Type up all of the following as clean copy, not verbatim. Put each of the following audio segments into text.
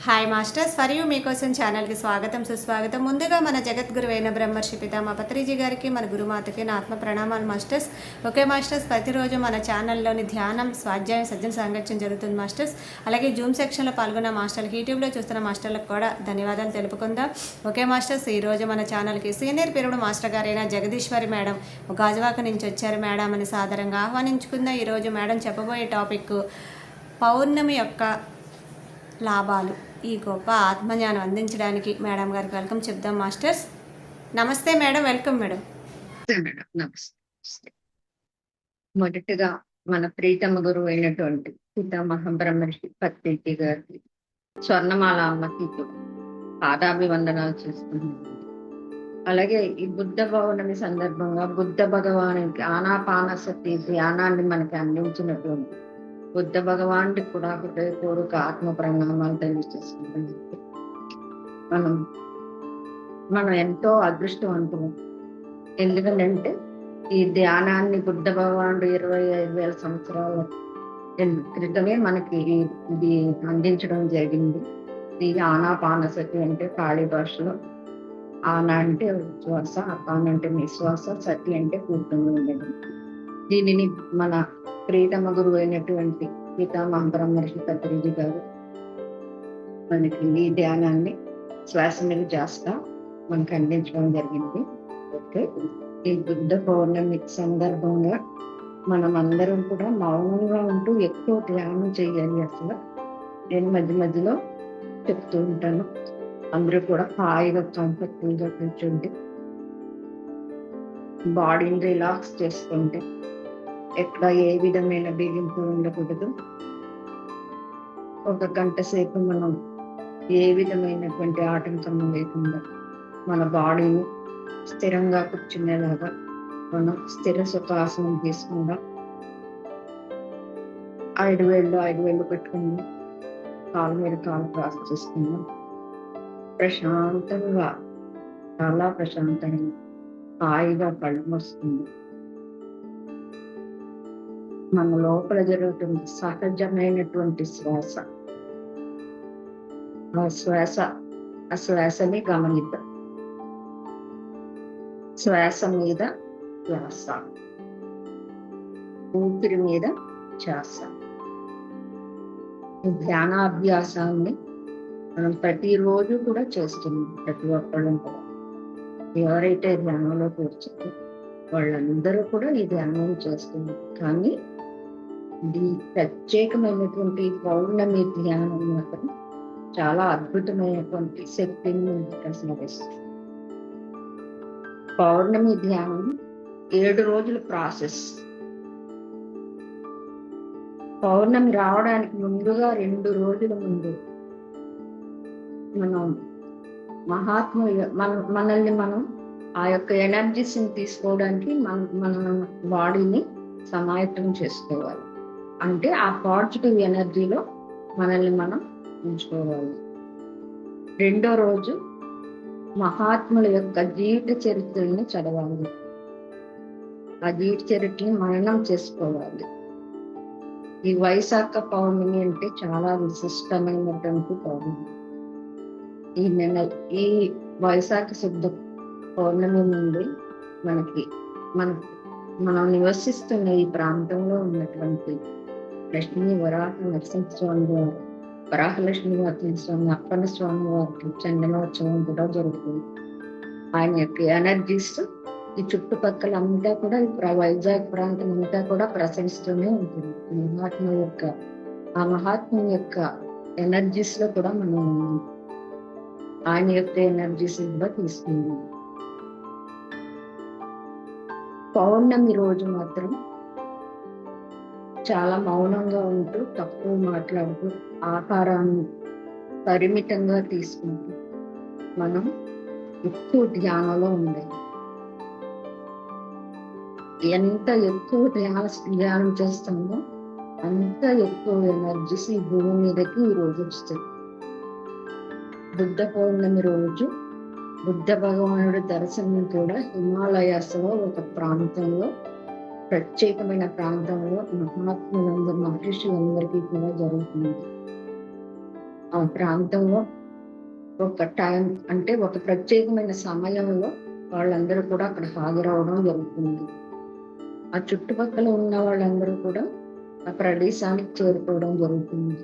Hi masters, for you మీకోసం ఛానల్కి స్వాగతం సుస్వాగతం. ముందుగా మన జగద్గురువైన బ్రహ్మర్షి పితామహ పత్రిజీ గారికి, మన గురుమాతకి నా ఆత్మ ప్రణామాలు మాస్టర్స్. ఓకే మాస్టర్స్, ప్రతిరోజు మన ఛానల్లోని ధ్యానం, స్వాధ్యాయం, సజ్జన సాంగత్యం జరుగుతుంది మాస్టర్స్. అలాగే జూమ్ సెక్షన్లో పాల్గొన్న మాస్టర్లకు, యూట్యూబ్లో చూస్తున్న మాస్టర్లకు కూడా ధన్యవాదాలు తెలుపుకుందాం. ఓకే మాస్టర్స్, ఈరోజు మన ఛానల్కి సీనియర్ పీరియడ్ మాస్టర్ గారైన జగదీశ్వరి మేడం గాజువాక నుంచి వచ్చారు. మేడం అని సాదరంగా ఆహ్వానించుకుందాం. ఈరోజు మేడం చెప్పబోయే టాపిక్ పౌర్ణమి యొక్క లాభాలు. ఈ గొప్ప ఆత్మజ్ఞానం అందించడానికి మేడం గారికి వెల్కమ్ చెప్దాం మాస్టర్స్. నమస్తే మేడం, వెల్కమ్ మేడం. నమస్తే. మొదటిగా మన ప్రీతమ గురువు అయినటువంటి పితామహ బ్రహ్మర్షి పత్రిజీ గారికి, స్వర్ణమాల అమ్మకి పాదాభివందనాలు చేసుకుంటున్నాను. అలాగే ఈ బుద్ధ పౌర్ణమి సందర్భంగా బుద్ధ భగవానికి ఆనాపానసతి ధ్యానాన్ని మనకి అందించినటువంటి బుద్ధ భగవానుడి కూడా హృదయపూర్వక ఆత్మ ప్రణామాలు తెలియజేసుకుంటాం. మనం ఎంతో అదృష్టవంతులం. ఎందుకంటే ఈ ధ్యానాన్ని బుద్ధ భగవానుడు 25,000 సంవత్సరాల క్రితమే మనకి ఇది అందించడం జరిగింది. ఈ ఆనాపానసతి అంటే పాళీ భాషలో ఆన అంటే శ్వాస, అపాన అంటే నిశ్వాస, సతి అంటే కూర్చుని ఉండడం. దీనిని మన ప్రీతమ గురువు అయినటువంటి పితామహ బ్రహ్మర్షి పత్రిజీ గారు మనకి ఈ ధ్యానాన్ని శ్వాస మీద చేస్తా మనకు అందించడం జరిగింది. ఓకే, ఈ బుద్ధ పౌర్ణమి సందర్భంగా మనం అందరం కూడా మౌనంగా ఉంటూ ఎక్కువ ధ్యానం చేయాలి. అసలు నేను మధ్య మధ్యలో చెప్తూ ఉంటాను. అందరూ కూడా హాయిగా కంఫర్టబుల్గా కూర్చుంటే, బాడీని రిలాక్స్ చేసుకుంటే, ఎక్కడ ఏ విధమైన బిగింపు ఉండకూడదు. ఒక గంట సేపు మనం ఏ విధమైనటువంటి ఆటంకం లేకుండా మన బాడీని స్థిరంగా కూర్చునేలాగా మనం స్థిర సుఖాసనం తీసుకుండా 5 వేళ్ళు పెట్టుకుని కాలు మీద కాలు క్రాస్ చేసుకుందాం. ప్రశాంతంగా, చాలా ప్రశాంతంగా హాయిగా కళ్ళు మూసుకుంది. మన లోపల జరుగుతుంది సహజమైనటువంటి శ్వాస. ఆ శ్వాసని గమనిద్దాం. శ్వాస మీద శ్వాస, ఊపిరి మీద శ్వాస. ఈ ధ్యానాభ్యాసాన్ని మనం ప్రతిరోజు కూడా చేస్తున్నాం. ప్రతి ఒక్కళ్ళు కూడా ఎవరైతే ధ్యానంలో కూర్చుంటే వాళ్ళందరూ కూడా ఈ ధ్యానం చేస్తున్నారు. కానీ ఇది ప్రత్యేకమైనటువంటి పౌర్ణమి ధ్యానం మాత్రం చాలా అద్భుతమైనటువంటి శక్తిని ప్రసాదిస్తుంది. పౌర్ణమి ధ్యానం 7 రోజుల ప్రాసెస్. పౌర్ణమి రావడానికి ముందుగా 2 రోజుల ముందు మనం మనల్ని మనం ఆ యొక్క ఎనర్జీస్ని తీసుకోవడానికి మన బాడీని సమాయత్తం చేసుకోవాలి. అంటే ఆ పాజిటివ్ ఎనర్జీలో మనల్ని మనం ఉంచుకోవాలి. 2వ రోజు మహాత్ముల యొక్క జీవిత చరిత్రని చదవాలి. ఆ జీవిత చరిత్రని మననం చేసుకోవాలి. ఈ వైశాఖ పౌర్ణమి అంటే చాలా విశిష్టమైనటువంటి పౌర్ణమి. ఈ వైశాఖ శుద్ధ పౌర్ణమి నుండి మనం నివసిస్తున్న ఈ ప్రాంతంలో ఉన్నటువంటి లక్ష్మీ వరాహ నరసింహస్వామి వారు, వరాహలక్ష్మి నరసింహస్వామి, అప్పన్న స్వామి వారికి చందనోత్సవం కూడా జరుగుతుంది. ఆయన యొక్క ఎనర్జీస్ ఈ చుట్టుపక్కల అంతా కూడా వైజాగ్ ప్రాంతం అంతా కూడా ప్రసరిస్తూనే ఉంటుంది. ఆ మహాత్మ యొక్క ఎనర్జీస్ లో కూడా మనం ఆయన యొక్క ఎనర్జీస్ కూడా తీసుకుంది. పౌర్ణమి రోజు మాత్రం చాలా మౌనంగా ఉంటూ, తక్కువ మాట్లాడుతూ, ఆహారాన్ని పరిమితంగా తీసుకుంటూ మనం ఎక్కువ ధ్యానంలో ఉండాలి. ఎంత ఎక్కువ ధ్యానం చేస్తామో అంత ఎక్కువ ఎనర్జీస్ ఈ భూమి మీదకి ఈ రోజు వస్తాయి. బుద్ధ పౌర్ణమి రోజు బుద్ధ భగవానుడి దర్శనం కూడా హిమాలయాస్లో ఒక ప్రాంతంలో, ప్రత్యేకమైన ప్రాంతంలో మహాత్ములందరూ, మహర్షులందరికీ కూడా జరుగుతుంది. ఆ ప్రాంతంలో ఒక టైం అంటే ఒక ప్రత్యేకమైన సమయంలో వాళ్ళందరూ కూడా అక్కడ హాజరవడం జరుగుతుంది. ఆ చుట్టుపక్కల ఉన్న వాళ్ళందరూ కూడా ఆ ప్రదేశానికి చేరుకోవడం జరుగుతుంది.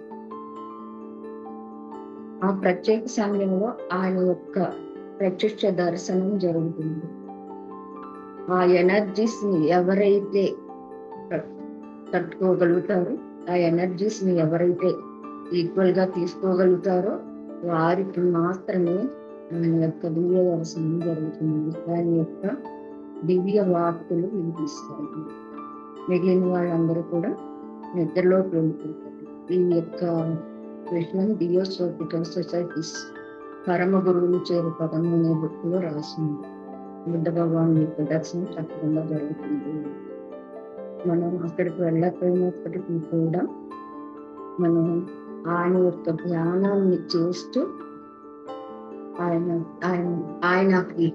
ఆ ప్రత్యేక సమయంలో ఆయన యొక్క ప్రత్యక్ష దర్శనం జరుగుతుంది. ఆ ఎనర్జీస్ ని ఎవరైతే తట్టుకోగలుగుతారో, ఆ ఎనర్జీస్ ని ఎవరైతే ఈక్వల్ గా తీసుకోగలుగుతారో వారికి మాత్రమే ఆయన యొక్క దివ్య దర్శనం జరుగుతుంది. ఆయన యొక్క దివ్య వాక్కులు వినిపిస్తాయి. మిగిలిన వాళ్ళందరూ కూడా నిద్రలోకి వెళ్ళిపోతారు. ఈ యొక్క విషయం థియోసోఫికల్ సొసైటీస్ పరమ గురువులు చేరు పదం అనే బుక్ లో రాసింది. బుద్ధ భగవాన్ యొక్క దర్శనం తప్పకుండా జరుగుతుంది. మనం అక్కడికి వెళ్ళకపోయినప్పటికీ కూడా మనం ఆయన యొక్క ధ్యానాన్ని చేస్తూ ఆయన ఆయన ఆయనకి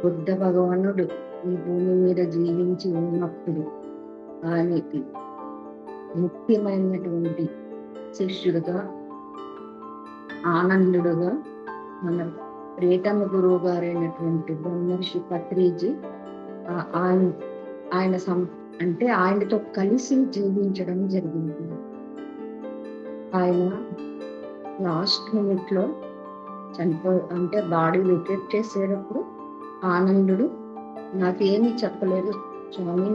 బుద్ధ భగవానుడు ఈ భూమి మీద జీవించి ఉన్నప్పుడు ఆయనకి ముఖ్యమైనటువంటి శిష్యుడుగా, ఆనందుడుగా మన ప్రియతమ గురువు గారైనటువంటి బ్రహ్మర్షి పత్రిజీ ఆయన ఆయన అంటే ఆయనతో కలిసి జీవించడం జరిగింది. ఆయన లాస్ట్ మినిట్ లో అంటే బాడీ వెకేట్ చేసేటప్పుడు ఆనందుడు నాకేమీ చెప్పలేదు స్వామి,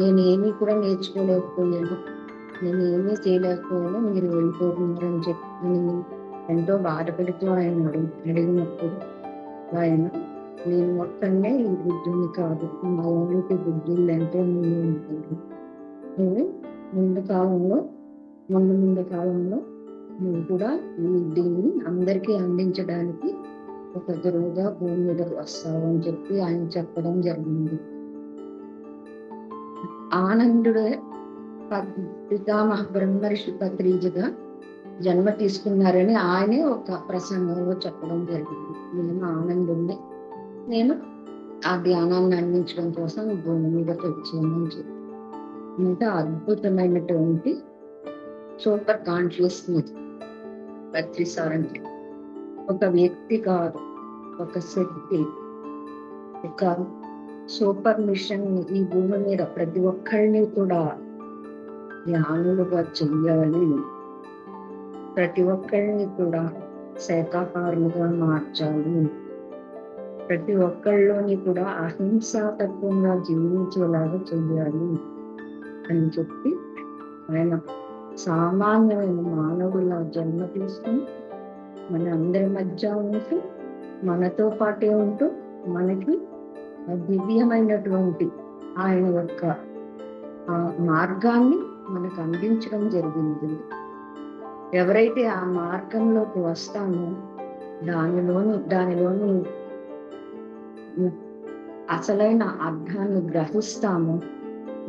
నేనేమీ కూడా నేర్చుకోలేకపోయాను, నేను ఏమీ చేయలేకపోయాను, మీరు వెళ్ళిపోతున్నారని చెప్పి ఎంతో బాధపడుతూ ఆయన అడిగినప్పుడు ఆయన నేను ఒక్కనే ఈ బుద్ధుని కాదు, మా ఊరికి బుద్ధులు ఎంతో మంది ఉంటారు, నువ్వు ముందు కాలంలో నువ్వు కూడా దీన్ని అందరికీ అందించడానికి ఒక గురువుగా భూమి మీదకి వస్తావు అని చెప్పి ఆయన చెప్పడం జరిగింది. ఆనందుడే పితామహ బ్రహ్మర్షి పత్రిజీగా జన్మ తీసుకున్నారని ఆయనే ఒక ప్రసంగంలో చెప్పడం జరిగింది. నేను ఆనందుడిని, నేను ఆ ధ్యానాన్ని అందించడం కోసం భూమి మీదకి వచ్చాను అని చెప్పి. ఇంత అద్భుతమైనటువంటి సూపర్ కాన్షియస్నెస్ పత్రిసారంటే ఒక వ్యక్తి కాదు, ఒక శక్తి, ఒక సూపర్ మిషన్ ఈ భూమి మీద ప్రతి ఒక్కరిని కూడా ధ్యానులుగా చెయ్యాలి, ప్రతి ఒక్కరిని కూడా శాఖాహారులుగా మార్చాలి, ప్రతి ఒక్కళ్ళలోని కూడా అహింసాతత్వంగా జీవించేలాగా చెయ్యాలి అని చెప్పి ఆయన సామాన్యమైన మానవుల జన్మ తీసుకుని మన అందరి మధ్య ఉంటూ మనతో పాటే ఉంటూ మనకి దివ్యమైనటువంటి ఆయన యొక్క మార్గాన్ని మనకు అందించడం జరిగింది. ఎవరైతే ఆ మార్గంలోకి వస్తామో దానిలోని అసలైన అర్థాన్ని గ్రహిస్తామో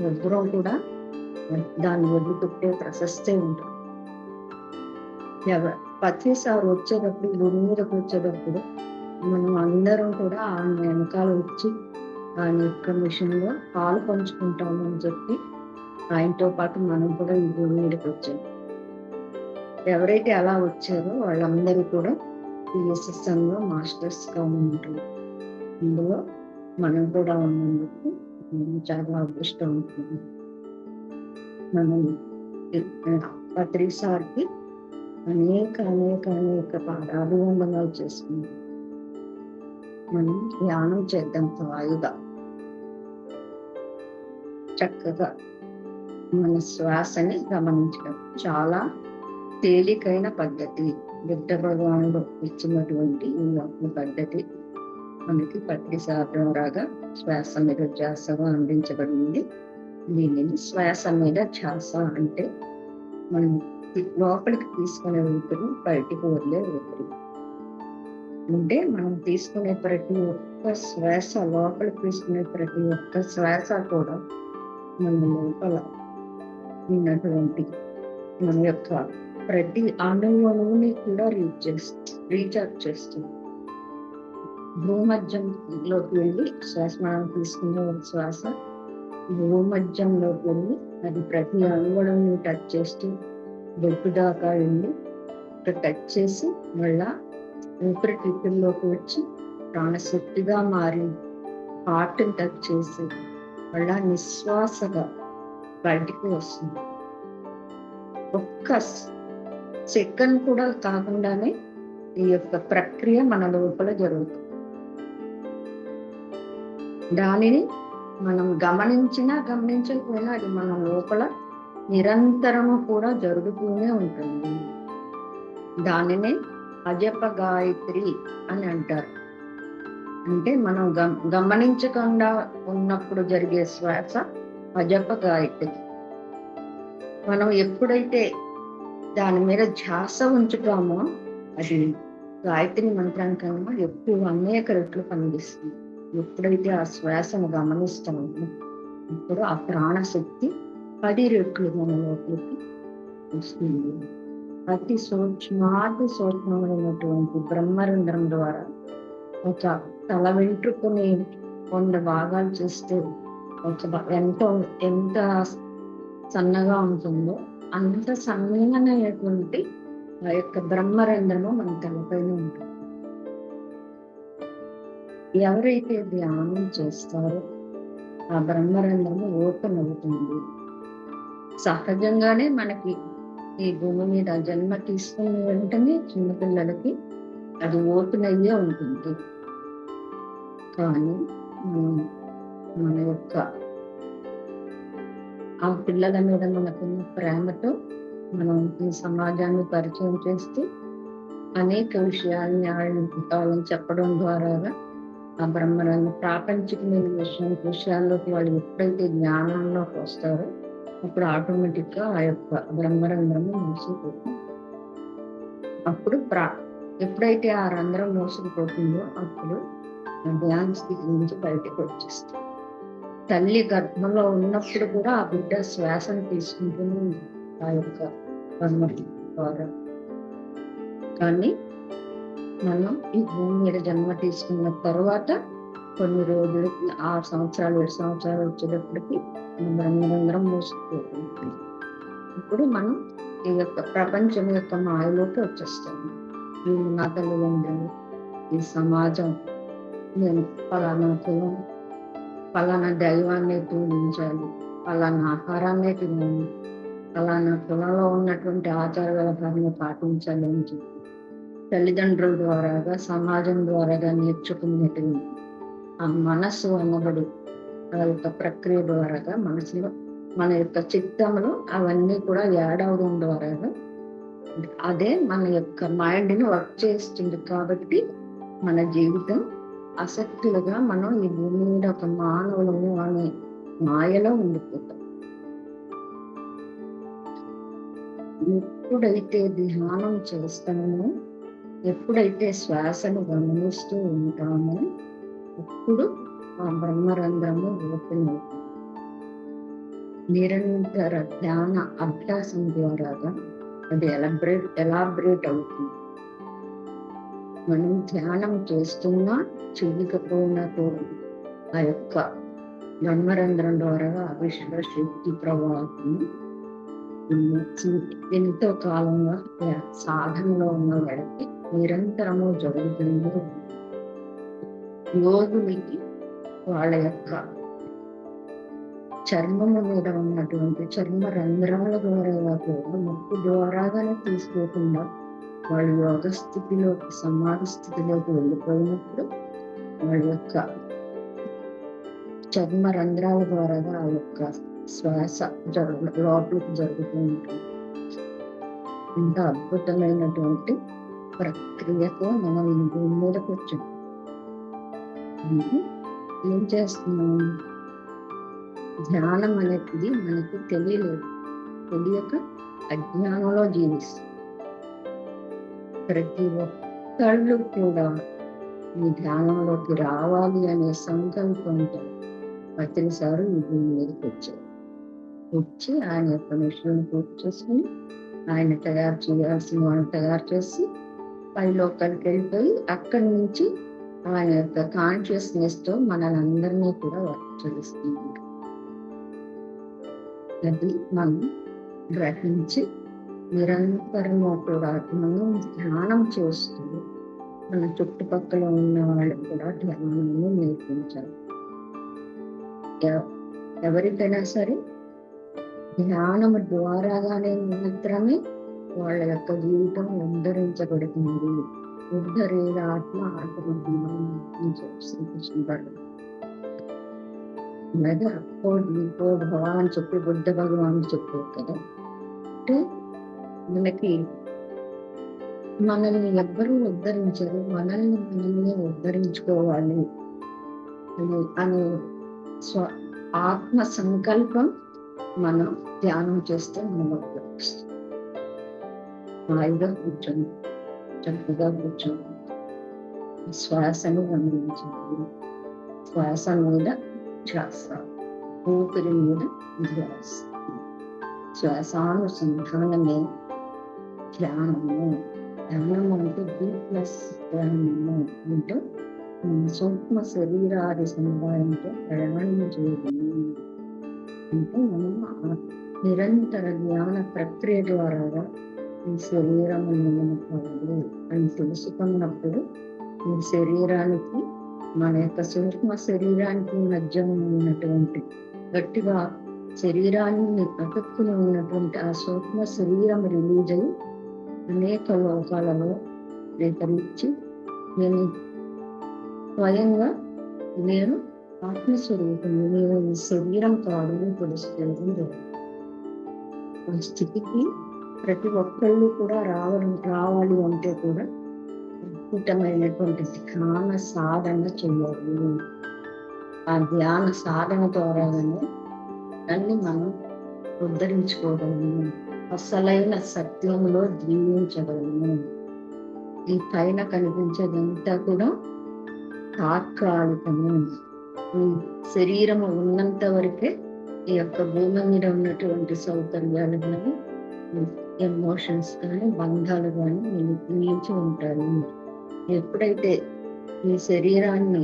ఎవ్వరూ కూడా దాన్ని వదిలిపెట్టే ప్రశస్తే ఉంటుంది. ప్రతిసారి వచ్చేటప్పుడు భూమి మీదకి వచ్చేటప్పుడు మనం అందరం కూడా ఆయన వెనకాల వచ్చి ఆయన యొక్క మిషన్లో పాలు పంచుకుంటాము అని చెప్పి ఆయనతో పాటు మనం కూడా ఈ భూమి మీదకి వచ్చాము. ఎవరైతే అలా వచ్చారో వాళ్ళందరూ కూడా PSSM-లో మాస్టర్స్ గా ఉంటారు. ఇందులో మనం కూడా ఉన్నందుకు చాలా అదృష్టం ఉంటుంది. మనం పత్రిసార్కి అనేక పాదాభివందనాలు చేసుకుంటాం. మనం ధ్యానం చేద్దాం హాయిగా, చక్కగా మన శ్వాసని గమనించడం చాలా తేలికైన పద్ధతి. బుద్ధ భగవానుడు ఇచ్చినటువంటి ఈ పద్ధతి మనకి పత్రిసార్ ద్వారాగా శ్వాస మీద ధ్యాసగా అందించబడింది. దీనిని శ్వాస మీద ధ్యాస అంటే మనం లోపలికి తీసుకునే ఊపిరి, బయటికి వదిలే ఊపిరి. అంటే మనం తీసుకునే ప్రతి ఒక్క శ్వాస, లోపలికి తీసుకునే ప్రతి ఒక్క శ్వాస కూడా మన లోపల ఉన్నటువంటి మన యొక్క ప్రతి అణువుని కూడా రీఛార్జ్ చేస్తుంది. భూమధ్యంలోకి వెళ్ళి శ్వాస, మనం తీసుకునే శ్వాస భూమధ్యంలోకి వెళ్ళి అది ప్రతి అణువుని టచ్ చేస్తూ బొట్టు దాకా వెళ్ళి ఇక్కడ టచ్ చేసి మళ్ళా ఊపిరితిత్తుల్లోకి వచ్చి ప్రాణశక్తిగా మారి హార్ట్ని టచ్ చేసి మళ్ళా నిశ్వాసగా బయటికి వస్తుంది. ఒక్క సెకండ్ కూడా కాకుండానే ఈ యొక్క ప్రక్రియ మన లోపల జరుగుతుంది. దానిని మనం గమనించినా గమనించకపోయినా అది మన లోపల నిరంతరము కూడా జరుగుతూనే ఉంటుంది. దానినే అజప గాయత్రి అని అంటారు. అంటే మనం గమనించకుండా ఉన్నప్పుడు జరిగే శ్వాస అజప గాయత్రి. మనం ఎప్పుడైతే దాని మీద ధ్యాస ఉంచుతామో అది గాయత్రి మంత్రానికన్నా ఎక్కువ అనేక రెట్లు పనిచేస్తుంది. ఎప్పుడైతే ఆ శ్వాసను గమనిస్తామో ఇప్పుడు ఆ ప్రాణశక్తి 10 రెట్లు మన లోపలికి వస్తుంది. అతి సూక్ష్మమైనటువంటి బ్రహ్మరంధ్రం ద్వారా ఒక తల వెంట్రుకని 100 భాగాలు చేస్తే ఎంత సన్నగా ఉంటుందో అంత సన్నమైనటువంటి ఆ యొక్క బ్రహ్మరంధ్రము మన తలపైన ఉంటుంది. ఎవరైతే ధ్యానం చేస్తారో ఆ బ్రహ్మరంధ్రము ఓపెన్ అవుతుంది. సహజంగానే మనకి ఈ భూమి మీద జన్మ తీసుకున్న వెంటనే చిన్నపిల్లలకి అది ఓపెన్ అయ్యే ఉంటుంది. కానీ మన యొక్క ఆ పిల్లల మీద మనకున్న ప్రేమతో మనం ఈ సమాజాన్ని పరిచయం చేస్తూ అనేక వాళ్ళని చెప్పడం ద్వారా ఆ బ్రహ్మరంధ్రం ప్రాపంచికమైన విషయాల్లోకి వాళ్ళు ఎప్పుడైతే జ్ఞానంలోకి వస్తారో అప్పుడు ఆటోమేటిక్ గా ఆ యొక్క బ్రహ్మరంధ్రము మూసుకుపోతుంది. అప్పుడు ఎప్పుడైతే ఆ రంధ్రం మూసుకుపోతుందో అప్పుడు ధ్యాన స్థితి నుంచి బయటకు వచ్చేస్తుంది. తల్లి గర్భంలో ఉన్నప్పుడు కూడా ఆ బిడ్డ శ్వాసను తీసుకుంటూనే ఉంది ఆ యొక్క బ్రహ్మరంధ్రం ద్వారా. కానీ మనం ఈ భూమి మీద జన్మ తీసుకున్న తర్వాత కొన్ని రోజులకి 6 సంవత్సరాలు 7 సంవత్సరాలు వచ్చేటప్పటికి బ్రహ్మరంధ్రం మూసుకుపోతుంది. ఇప్పుడు మనం ఈ యొక్క ప్రపంచం యొక్క మాయలోకి వచ్చేస్తాము. ఈ నా తల్లిదండ్రులు, ఈ సమాజం, నేను ఫలానా కులం, ఫలానా దైవాన్ని పూజించాలి, ఫలానా ఆహారాన్ని తినాలి, ఫలానా కులంలో ఉన్నటువంటి ఆచార వ్యవహారాన్ని పాటించాలి అని చెప్పి తల్లిదండ్రుల ద్వారాగా సమాజం ద్వారాగా నేర్చుకున్నటువంటి ఆ మనస్సు అనబడి ఆ యొక్క ప్రక్రియ ద్వారాగా మనసులో మన యొక్క చిత్తంలో అవన్నీ కూడా ఏడవడం ద్వారాగా అదే మన యొక్క మైండ్ని వర్క్ చేస్తుంది. కాబట్టి మన జీవితం ఆసక్తులుగా మనం ఈ భూమి మీద ఒక మానవులము అనే మాయలో ఉండిపోతాం. ఎప్పుడైతే ధ్యానం చేస్తామో, ఎప్పుడైతే శ్వాసను గమనిస్తూ ఉంటామో అప్పుడు ఆ బ్రహ్మరంధ్రము ఓపెన్ అవుతుంది. నిరంతర ధ్యాన అభ్యాసం ద్వారాగా అది ఎలాబరేట్ అవుతుంది. మనం ధ్యానం చేస్తున్నా చేయకపోయినా కూడా ఆ యొక్క బ్రహ్మరంధ్రం ద్వారా అవిశ్వ శక్తి ప్రవాహం ఎంతో కాలంగా సాధనలో ఉన్న వారికి నిరంతరము జరుగుతుంది. యోగులకి వాళ్ళ యొక్క చర్మము మీద ఉన్నటువంటి చర్మ రంధ్రాల ద్వారా ముక్కు ద్వారాగానే తీసుకోకుండా వాళ్ళ యోగ స్థితిలోకి సమాధి స్థితిలోకి వెళ్ళిపోయినప్పుడు వాళ్ళ యొక్క చర్మ రంధ్రాల ద్వారా ఆ యొక్క శ్వాస లోపలికి జరుగుతూ ఉంటుంది. ఇంత అద్భుతమైనటువంటి ప్రక్రియతో మనం భూమి మీదకి వచ్చాం. ఏం చేస్తున్నాం? ధ్యానం అనేది మనకి తెలియక అజ్ఞానంలో జీవిస్తాం. ప్రతి ఒక్కళ్ళు కూడా ఈ ధ్యానంలోకి రావాలి అనే సంకల్పంతో ప్రతిసారి ఈ భూమి మీదకి వచ్చి ఆయన యొక్క మిషన్ పూర్తి చేసుకుని ఆయన తయారు చేయాల్సిన వాళ్ళు తయారు చేసి పైలోకానికి వెళ్ళిపోయి అక్కడి నుంచి ఆయన యొక్క కాన్షియస్నెస్ తో మనల్ని అందరినీ కూడా వర్క్ చేస్తుంది. అది మనం గ్రహించి నిరంతరము కూడా మనం ధ్యానం చేస్తూ మన చుట్టుపక్కల ఉన్న వాళ్ళకి కూడా ధ్యానాన్ని నేర్పించాలి. ఎవరికైనా సరే ధ్యానం ద్వారాగానే మాత్రమే వాళ్ళ యొక్క జీవితం ఉద్ధరించబడుతుంది. ఉద్ధరేద ఆత్మ ఆత్మజ్ఞానం అని చెప్పి శ్రీకృష్ణ భగవాన్ అని చెప్పి బుద్ధ భగవాన్ చెప్పారు కదా. అంటే మనకి మనల్ని ఎవ్వరూ ఉద్ధరించరు, మనల్ని ఉద్ధరించుకోవాలి అనే ఆత్మ సంకల్పం మనం ధ్యానం చేస్తే మనం హాయిగా కూర్చొని చక్కగా కూర్చొని శ్వాసను గమనించాలి. శ్వాస మీద ధ్యాస, ఊపిరి మీద ధ్యాస. శ్వాసానుసంధానమే ధ్యానము. ధ్యానం అంటే డీప్నెస్ ధ్యానము అంటే సూక్ష్మ శరీరాది సముదాయంతో ప్రయాణం చేయడం. అంటే మనం నిరంతర జ్ఞాన ప్రక్రియ ద్వారా ఈ శరీరం అని తెలుసుకున్నప్పుడు ఈ శరీరానికి మన యొక్క సూక్ష్మ శరీరానికి మధ్య ఉన్నటువంటి గట్టిగా శరీరాన్ని అతుక్కుని ఉన్నటువంటి ఆ సూక్ష్మ శరీరం రిలీజ్ అయ్యి అనేక లోకాలలో రేపరించి నేను స్వయంగా నేను ఆత్మస్వరూపము, నేను ఈ శరీరం కాదు తెలుసుకోవడం. ఆ స్థితికి ప్రతి ఒక్కళ్ళు కూడా రావాలి అంటే కూడా అద్భుతమైనటువంటి ధ్యాన సాధన చేయాలి. ఆ ధ్యాన సాధన ద్వారానే దాన్ని మనం ఉద్ధరించుకోగలము, అసలైన సత్యంలో జీవించగలము. ఈ పైన కనిపించేదంతా కూడా తాత్కాలికము. ఈ శరీరము ఉన్నంత వరకే ఈ యొక్క భూమి మీద ఉన్నటువంటి సౌకర్యాలు కానీ ఎమోషన్స్ కానీ బంధాలు కానీ నిలిచి ఉంటాయి. ఎప్పుడైతే ఈ శరీరాన్ని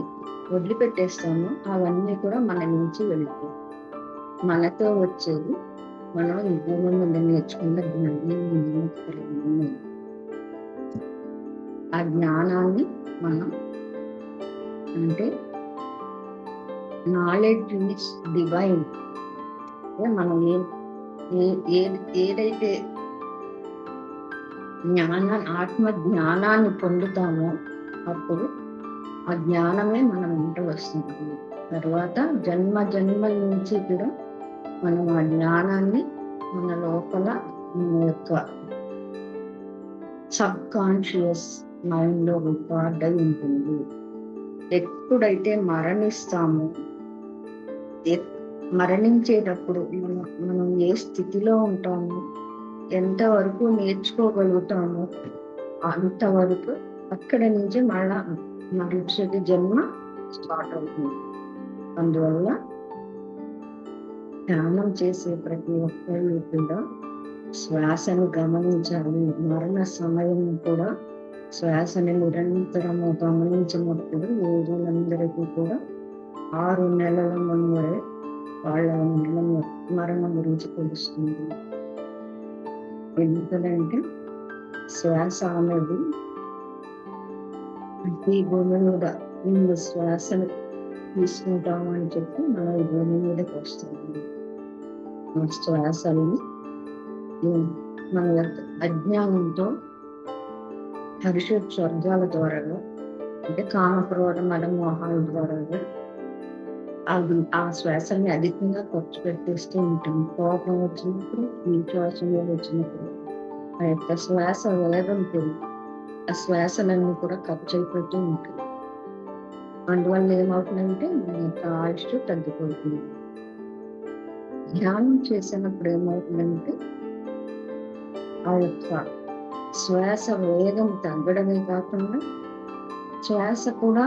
వదిలిపెట్టేస్తామో అవన్నీ కూడా మన నుంచి వెళ్తాయి. మనతో వచ్చేది మనం ఈ భూమి మీద నేర్చుకున్న జ్ఞానం. ఆ జ్ఞానాన్ని మనం అంటే నాలెడ్జ్ ఈజ్ డివైన్. మనం ఏదైతే ఆత్మ జ్ఞానాన్ని పొందుతామో అప్పుడు ఆ జ్ఞానమే మనం వెంట వస్తుంది. తర్వాత జన్మల నుంచి కూడా మనం ఆ జ్ఞానాన్ని మన లోపల మన యొక్క సబ్ కాన్షియస్ మైండ్ లో రికార్డ్ అయి ఉంటుంది. ఎప్పుడైతే మరణిస్తామో, మరణించేటప్పుడు మనం ఏ స్థితిలో ఉంటామో, ఎంతవరకు నేర్చుకోగలుగుతామో అంతవరకు అక్కడి నుంచి మళ్ళా మరుసటి జన్మ స్టార్ట్ అవుతుంది. అందువల్ల ధ్యానం చేసే ప్రతి ఒక్కళ్ళు కూడా శ్వాసను గమనించాలి. మరణ సమయం కూడా శ్వాసని నిరంతరము గమనించినప్పుడు యోగులందరికీ కూడా 6 నెలల ముందే వాళ్ళ మరణం గురించి తెలుస్తుంది. ఎందుకంటే శ్వాస అనేది ఈ భూమి మీద ఇన్ని శ్వాసను తీసుకుంటాము అని చెప్పి మన ఈ భూమి మీదకి వస్తుంది. ఆ శ్వాసల్ని మన యొక్క అజ్ఞానంతో హర్షోత్ స్వర్గాల ద్వారా అంటే కామక్రోధ మదమోహాల ద్వారా ఆ శ్వాసల్ని అధికంగా ఖర్చు పెట్టేస్తూ ఉంటాం. కోపం వచ్చినప్పుడు, ఈ శ్వాసంలో వచ్చినప్పుడు ఆ యొక్క శ్వాస వేగం పెరిగి ఆ శ్వాసలన్నీ కూడా ఖర్చు అయిపోతూ ఉంటాయి. అందువల్ల ఏమవుతుందంటే మన యొక్క ఆయుష్ తగ్గిపోతుంది. ధ్యానం చేసినప్పుడు ఏమవుతుందంటే ఆ యొక్క శ్వాస వేగం తగ్గడమే కాకుండా శ్వాస కూడా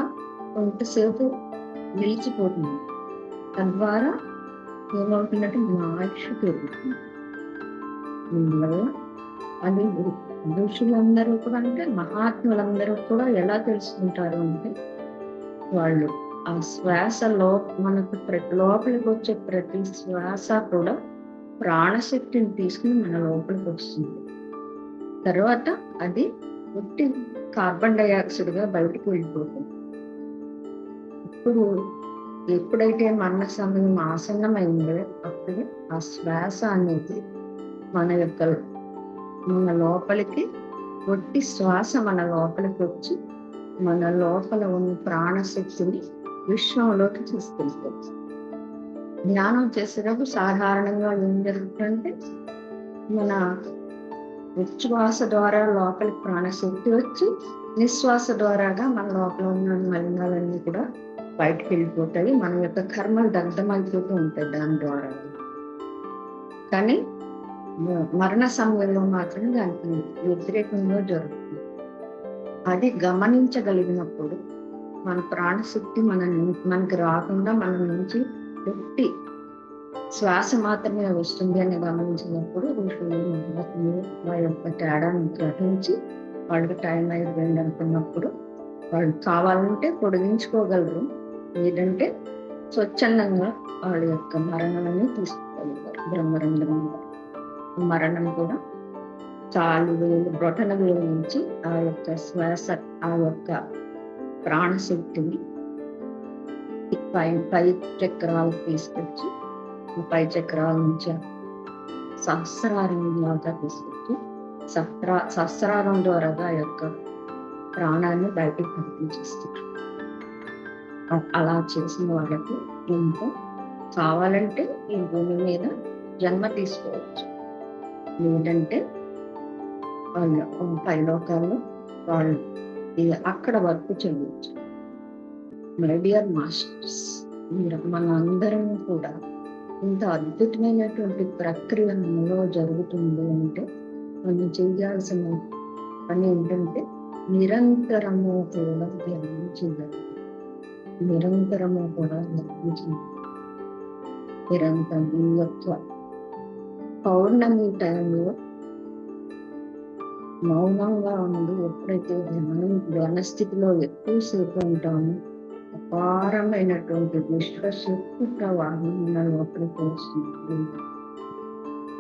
కొంతసేపు నిలిచిపోతుంది. తద్వారా ఏమవుతుందంటే మన ఆయుష్ పెరుగుతుంది. అందువల్ల అది ఋషులందరూ కూడా అంటే మహాత్ములందరూ కూడా ఎలా తెలుసుకుంటారు అంటే వాళ్ళు ఆ శ్వాసలో మనకు లోపలికి వచ్చే ప్రతి శ్వాస కూడా ప్రాణశక్తిని తీసుకుని మన లోపలికి వస్తుంది. తర్వాత అది పుట్టి కార్బన్ డైఆక్సైడ్ గా బయటకు వెళ్ళిపోతుంది. ఇప్పుడు ఎప్పుడైతే మరణ సమయం ఆసన్నమైందో అప్పుడు ఆ శ్వాస అనేది మన లోపలికి ఒట్టి శ్వాస మన లోపలికి వచ్చి మన లోపల ఉన్న ప్రాణశక్తిని విశ్వంలోకి తీసుకెళ్తుంది. ధ్యానం చేసేటప్పుడు సాధారణంగా ఏం జరుగుతుందంటే మన ఉచ్ఛ్వాస ద్వారా లోపలికి ప్రాణశక్తి వచ్చి నిశ్వాస ద్వారాగా మన లోపల ఉన్న మలినాలన్నీ కూడా బయటకు వెళ్ళిపోతాయి. మన యొక్క కర్మలు దగ్ధమైపోతూ ఉంటాయి దాని ద్వారా. కానీ మరణ సమయంలో మాత్రం దానికి వ్యతిరేకంగా జరుగుతుంది. అది గమనించగలిగినప్పుడు మన ప్రాణశక్తి మనకి రాకుండా మన నుంచి పుట్టి శ్వాస మాత్రమే వస్తుంది అని గమనించినప్పుడు ఆ యొక్క తేడాను గ్రహించి వాళ్ళకి టైం అయిపోయింది అనుకున్నప్పుడు వాళ్ళు కావాలంటే పొడిగించుకోగలరు, లేదంటే స్వచ్ఛందంగా వాళ్ళ యొక్క మరణాన్ని తీసుకోగలుగుతారు. బ్రహ్మరంధ్రం మరణం కూడా చాలు వేలు బ్రొటన వేలు నుంచి ఆ యొక్క శ్వాస ఆ యొక్క ప్రాణశక్తిని పై చక్రాలు తీసుకొచ్చి పై చక్రాల నుంచి సహస్రారం లాగా తీసుకొచ్చి సహస్రారం ద్వారాగా ఆ యొక్క ప్రాణాన్ని బయటకు పంపించేస్తారు. అలా చేసిన వాళ్ళకి ఎంతో కావాలంటే ఈ భూమి మీద జన్మ తీసుకోవచ్చు, లేదంటే వాళ్ళు పైలోకాల్లో వాళ్ళు అక్కడ వర్క్ చేయవచ్చు. మై డియర్ మాస్టర్స్, మన అందరం కూడా ఇంత అద్భుతమైనటువంటి ప్రక్రియ మనలో జరుగుతుంది అంటే మనం చేయాల్సిన పని ఏంటంటే నిరంతరము కూడా ధ్యానించాలి. నిరంతరము కూడా ధ్యానించాలి. నిరంతరం ఈ యొక్క పౌర్ణమి టైంలో మౌనంగా ఉండి ఎప్పుడైతే ధ్యానస్థితిలో ఎక్కువసేపు ఉంటామో అపారమైనటువంటి విశ్వశక్తి ప్రవాహం మన లోపలికి వస్తుంది.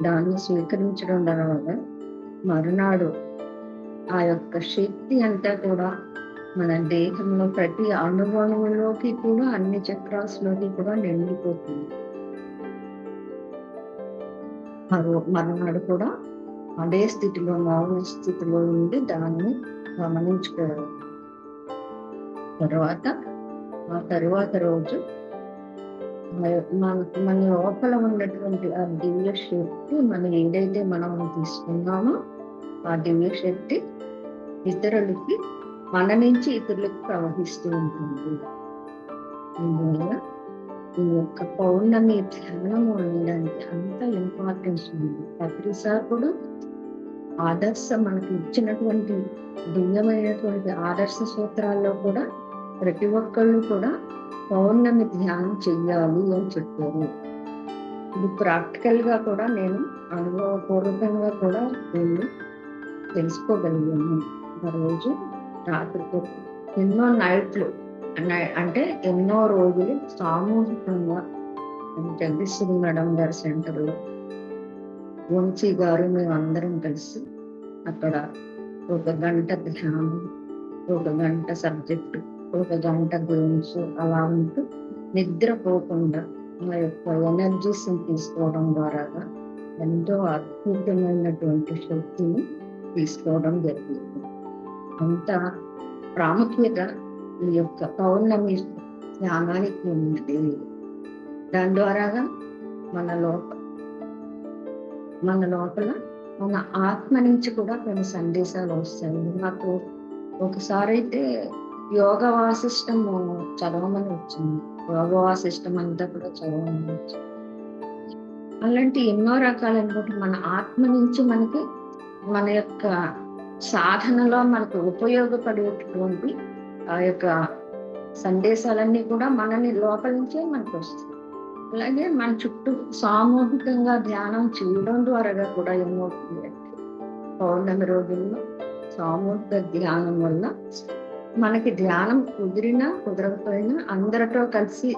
దాన్ని స్వీకరించడం ద్వారా మరునాడు ఆ యొక్క శక్తి అంతా కూడా మన దేహంలో ప్రతి అణువణువులోకి కూడా అన్ని చక్రాస్లోకి కూడా నిండిపోతుంది. మరునాడు కూడా అదే స్థితిలో మౌన స్థితిలో ఉండి దాన్ని గమనించుకోవాలి. ఆ తరువాత రోజు మన లోపల ఉన్నటువంటి ఆ దివ్య శక్తి మనం ఏదైతే మనం తీసుకున్నామో ఆ దివ్య శక్తి ఇతరులకి మన నుంచి ఇతరులకు ప్రవహిస్తూ ఉంటుంది. అందువల్ల ఈ యొక్క పౌర్ణమి ధ్యానము అనడానికి అంత ఇంపార్టెన్స్ ఉంది. పత్రిసార్ కూడా మనకి ఇచ్చినటువంటి దివ్యమైనటువంటి ఆదర్శ సూత్రాల్లో కూడా ప్రతి ఒక్కళ్ళు కూడా పౌర్ణమి ధ్యానం చెయ్యాలి అని చెప్పారు. ఇది ప్రాక్టికల్ గా కూడా నేను అనుభవపూర్వకంగా కూడా నేను తెలుసుకోగలిగాను. ఆ రోజు రాత్రి ఎన్నో నైట్లు అంటే ఎన్నో రోజులు సామూహికంగా జగదీశ్వరి మేడం గారి సెంటర్లో వంశీ గారు మేమందరం కలిసి అక్కడ 1 గంట ధ్యానం, 1 గంట సబ్జెక్టు, 1 గంట గేమ్స్ అలా ఉంటూ నిద్రపోకుండా ఆ యొక్క ఎనర్జీస్ తీసుకోవడం ద్వారా ఎంతో అద్భుతమైనటువంటి శక్తిని తీసుకోవడం జరిగింది. అంత ప్రాముఖ్యత ఈ యొక్క పౌర్ణమి ధ్యానానికి ఉంది. దాని ద్వారాగా మన లోపల మన ఆత్మ నుంచి కూడా కొన్ని సందేశాలు వస్తాయి. నాకు ఒకసారి అయితే యోగ వాసిష్టం చదవమని వచ్చింది. యోగ వాసిష్టం అంతా కూడా చదవమని వచ్చింది. అలాంటి ఎన్నో రకాలైనటువంటి మన ఆత్మ నుంచి మనకి మన యొక్క సాధనలో మనకు ఉపయోగపడేటటువంటి ఆ యొక్క సందేశాలన్నీ కూడా మనని లోపల నుంచే మనకు వస్తాయి. అలాగే మన చుట్టూ సామూహికంగా ధ్యానం చేయడం ద్వారా కూడా ఏమవుతుంది, పౌర్ణమి రోజుల్లో సామూహిక ధ్యానం వల్ల మనకి ధ్యానం కుదిరినా కుదరకపోయినా అందరితో కలిసి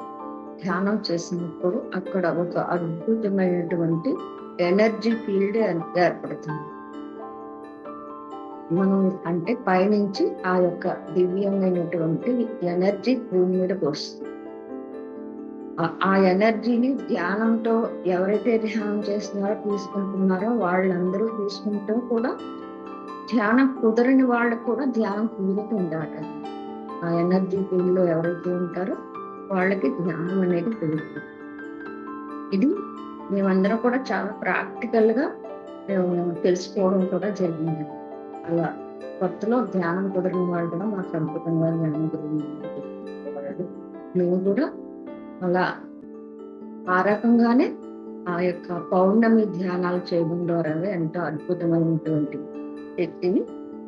ధ్యానం చేసినప్పుడు అక్కడ ఒక అద్భుతమైనటువంటి ఎనర్జీ ఫీల్డ్ ఏర్పడుతుంది. మనం అంటే పైనుంచి ఆ యొక్క దివ్యమైనటువంటి ఎనర్జీ భూమి మీదకి వస్తుంది. ఆ ఎనర్జీని ధ్యానంతో ఎవరైతే ధ్యానం చేస్తున్నారో తీసుకుంటున్నారో వాళ్ళందరూ తీసుకుంటూ కూడా ధ్యానం కుదరని వాళ్ళకు కూడా ధ్యానం కుదురుతుందట. ఆ ఎనర్జీ ఫీల్డ్ లో ఎవరైతే ఉంటారో వాళ్ళకి ధ్యానం అనేది కుదురుతుంది. ఇది మేమందరం కూడా చాలా ప్రాక్టికల్ గా తెలుసుకోవడం కూడా జరిగింది. అలా కొత్తలో ధ్యానం కుదరని వాళ్ళు కూడా మాకు అద్భుతంగా ధ్యానం కుదిరింది. మేము కూడా అలా ఆ రకంగానే ఆ యొక్క పౌర్ణమి ధ్యానాలు చేయడం ద్వారా ఎంతో అద్భుతమైనటువంటి శక్తిని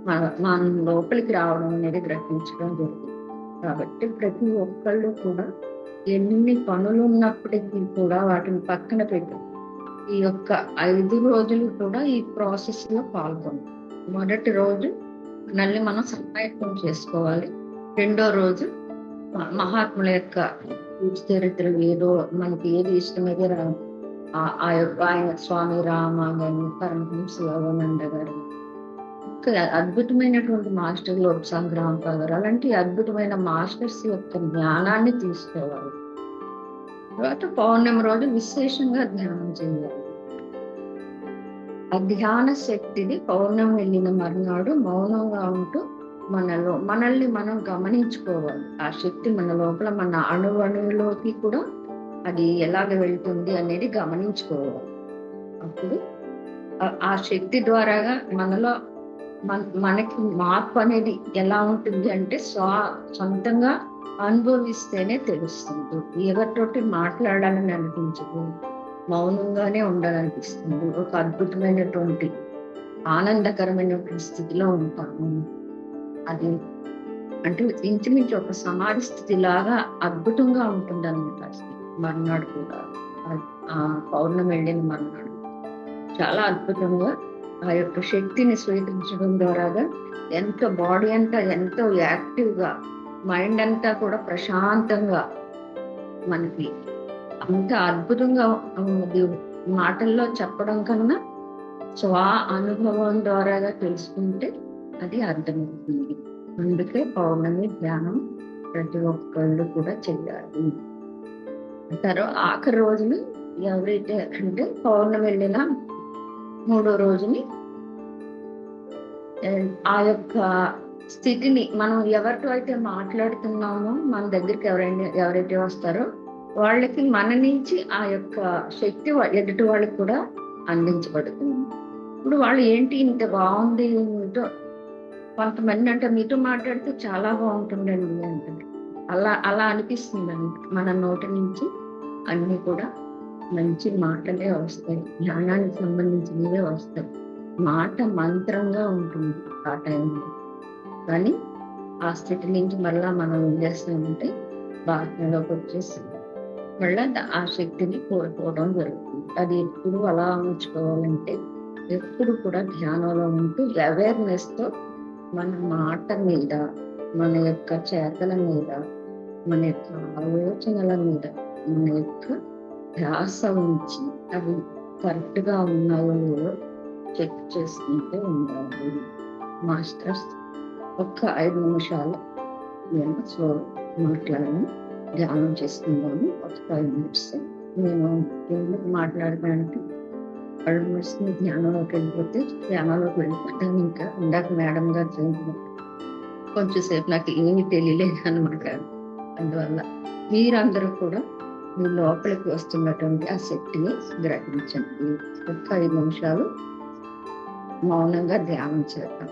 మన లోపలికి రావడం అనేది గ్రహించడం జరిగింది. కాబట్టి ప్రతి ఒక్కళ్ళు కూడా ఎన్ని పనులు ఉన్నప్పటికీ కూడా వాటిని పక్కన పెట్టి ఈ యొక్క 5 రోజులు కూడా ఈ ప్రాసెస్ లో పాల్గొంది. మొదటి రోజు మనల్ని మనం సంపాయత్తం చేసుకోవాలి. రెండో రోజు మహాత్ముల యొక్క చరిత్రలు ఏదో మనకి ఏది ఇష్టమైతే ఆ యొక్క ఆయన స్వామి రామ గాని పరమహంస యోగానంద గారు అద్భుతమైనటువంటి మాస్టర్లు సంగ్రామ గారు అలాంటి అద్భుతమైన మాస్టర్స్ యొక్క జ్ఞానాన్ని తీసుకోవాలి. తర్వాత పౌర్ణమి రోజు విశేషంగా ధ్యానం చేయాలి. ఆ ధ్యాన శక్తిని పౌర్ణమి వెళ్ళిన మర్నాడు మౌనంగా ఉంటూ మనల్ని మనం గమనించుకోవాలి. ఆ శక్తి మన లోపల మన అణువులోకి కూడా అది ఎలాగ వెళ్తుంది అనేది గమనించుకోవాలి. అప్పుడు ఆ శక్తి ద్వారాగా మనలో మనకి మార్పు అనేది ఎలా ఉంటుంది అంటే సొంతంగా అనుభవిస్తేనే తెలుస్తుంది. ఎవరితోటి మాట్లాడాలని అనిపించదు, మౌనంగానే ఉండాలనిపిస్తుంది. ఒక అద్భుతమైనటువంటి ఆనందకరమైనటువంటి స్థితిలో ఉంటాము. అది అంటే ఇంచుమించు ఒక సమాధి స్థితి లాగా అద్భుతంగా ఉంటుంది అన్నమాట. మర్నాడు కూడా ఆ పౌర్ణమి వెళ్ళిన మర్నాడు చాలా అద్భుతంగా ఆ యొక్క శక్తిని స్వీకరించడం ద్వారా ఎంతో బాడీ అంతా ఎంతో యాక్టివ్ గా, మైండ్ అంతా కూడా ప్రశాంతంగా మనకి అంత అద్భుతంగా మాటల్లో చెప్పడం కన్నా స్వ అనుభవం ద్వారా తెలుసుకుంటే అది అర్థమవుతుంది. అందుకే పౌర్ణమి ధ్యానం ప్రతి ఒక్కళ్ళు కూడా చెయ్యాలి. ఆఖరి రోజుని ఎవరైతే అంటే పౌర్ణమి వెళ్ళిన 3వ రోజుని ఆ యొక్క స్థితిని మనం ఎవరితో అయితే మాట్లాడుతున్నామో మన దగ్గరికి ఎవరైతే వస్తారో వాళ్ళకి మన నుంచి ఆ యొక్క శక్తి ఎదుటి వాళ్ళకి కూడా అందించబడుతుంది. ఇప్పుడు వాళ్ళు ఏంటి ఇంత బాగుంది, కొంతమంది అంటే మీతో మాట్లాడితే చాలా బాగుంటుందండి అంటారు. అలా అనిపిస్తుందండి. మన నోటి నుంచి అన్ని కూడా మంచి మాటలే వస్తాయి, జ్ఞానానికి సంబంధించినవే వస్తాయి. మాట మంత్రంగా ఉంటుంది ఆ టైంలో. కానీ ఆ స్థితి నుంచి మళ్ళా మనం ఏం చేస్తామంటే బాధ్యతలోకి వచ్చేసి మళ్ళా ఆ శక్తిని కోల్పోవడం జరుగుతుంది. అది ఎప్పుడు అలా ఉంచుకోవాలంటే ఎప్పుడు కూడా ధ్యానంలో ఉంటూ అవేర్నెస్ తో మన మాట మీద, మన యొక్క చేతల మీద, మన యొక్క ఆలోచనల మీద మన యొక్క ధ్యాస ఉంచి అవి కరెక్ట్ గా ఉన్నాయో లేదో చెక్ చేసుకుంటూ ఉండాలి. మాస్టర్స్ ఒక్క 5 నిమిషాలు నేను స్లో మాట్లాడను, ధ్యానం చేసుకుందాము. ఒక 5 minutes నేను ఎందుకు మాట్లాడడానికి 5 minutes ధ్యానంలోకి వెళ్ళిపోతాను. ఇంకా ఇందాక మేడం గారు చెప్పినట్టు కొంచెం సేపు నాకు ఏమీ తెలియలేదు అనమాట. అందువల్ల మీరందరూ కూడా మీ లోపలికి వస్తున్నటువంటి ఆ శక్తిని గ్రహించండి. ఒక్క 5 నిమిషాలు మౌనంగా ధ్యానం చేద్దాం.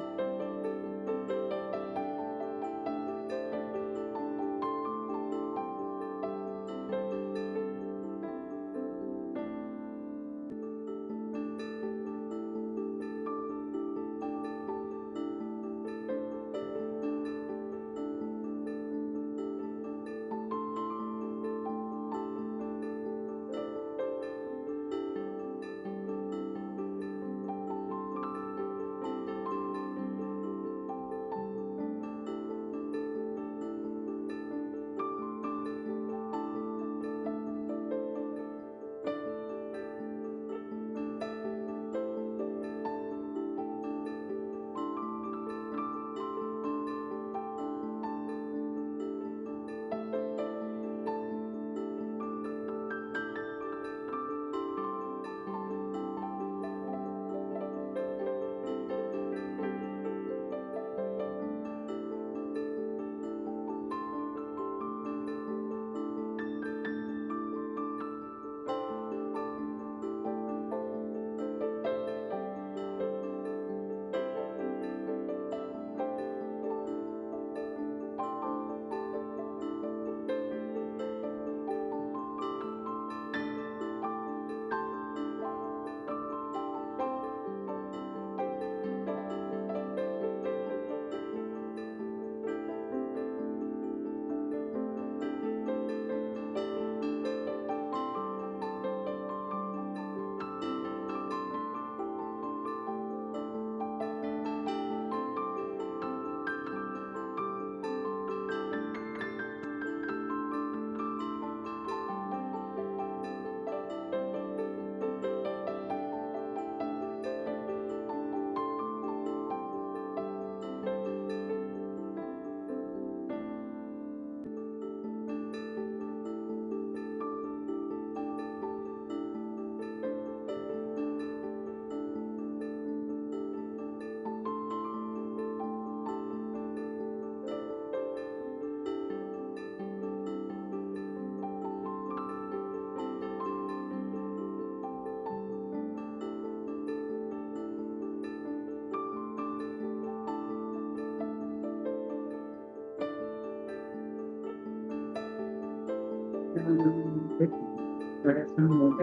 శ్వాస మీద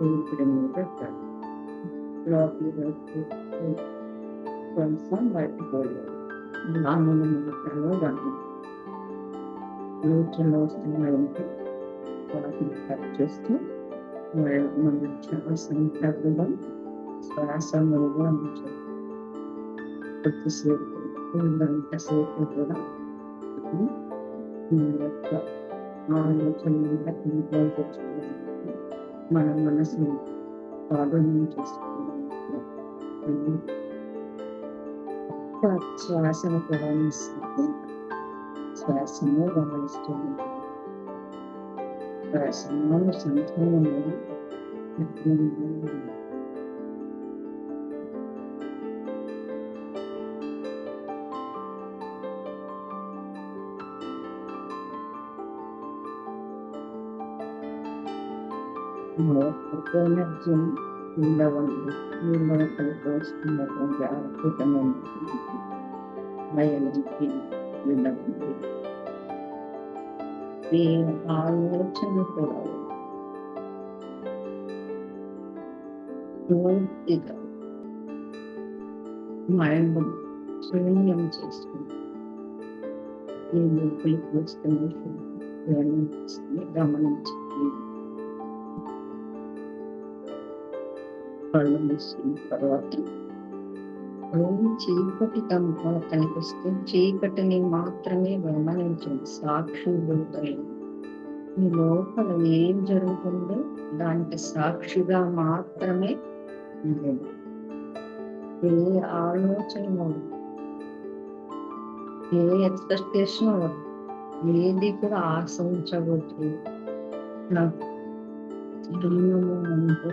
ఊపిరి మీద లోపలి వైపు కొంచెం బయటకు వెళ్ళాలి. నాలుగు నిమిషాలు దాన్ని లోతులో వస్తున్నాయంటే వాటిని కట్ చేస్తూ మన శ్వాసను తగ్గడం, శ్వాస మెరుగా ఉంచాలి. కొద్దిసేపు గంట సేపు కూడా మన యొక్క ఆలోచన మీద కంట్రోల్ తెచ్చుకోవడానికి మన మనసుని పాడుని చేసుకోవడానికి శ్వాసను గమనిస్తుంది. శ్వాసను గమనిస్తుంది. శ్వాసను సంతులనం ఎనర్జీని లోపలికి వస్తున్నటువంటి అద్భుతమైన ఎనర్జీ ఉండవండి. ఈ ఆలోచన కూడా పూర్తిగా మైండ్ శూన్యం చేస్తుంది. ఈ లోపలికి వస్తున్న గమనించింది. కళ్ళు మూసుకున్న తర్వాత చీకటి కనిపిస్తే చీకటిని మాత్రమే గమనించండి. సాక్షి మీ లోపల ఏం జరుగుతుందో దానికి సాక్షిగా మాత్రమే ఉండండి. ఏ ఆలోచన ఏ ఎక్స్పెక్టేషన్ ఏది కూడా ఆశించవద్దు. నాకు అంటే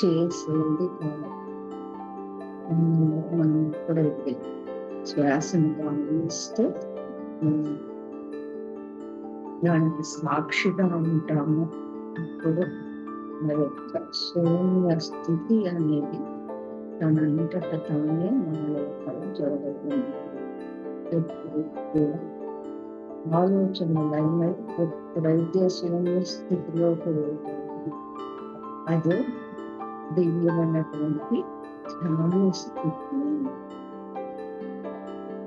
చేసేది కాదు. మనం ఎప్పుడైతే శ్వాసను గమనిస్తూ దానికి సాక్షిగా ఉంటాము, అప్పుడు మన యొక్క శూన్య స్థితి అనేది తనంతట తానే మన లోపల జరుగుతుంది. ఎప్పుడు కూడా ఆలోచనలైనా ఎప్పుడైతే శూన్య స్థితిలోకి వెళ్తామో అదే దివ్యమైనటువంటి స్థితి.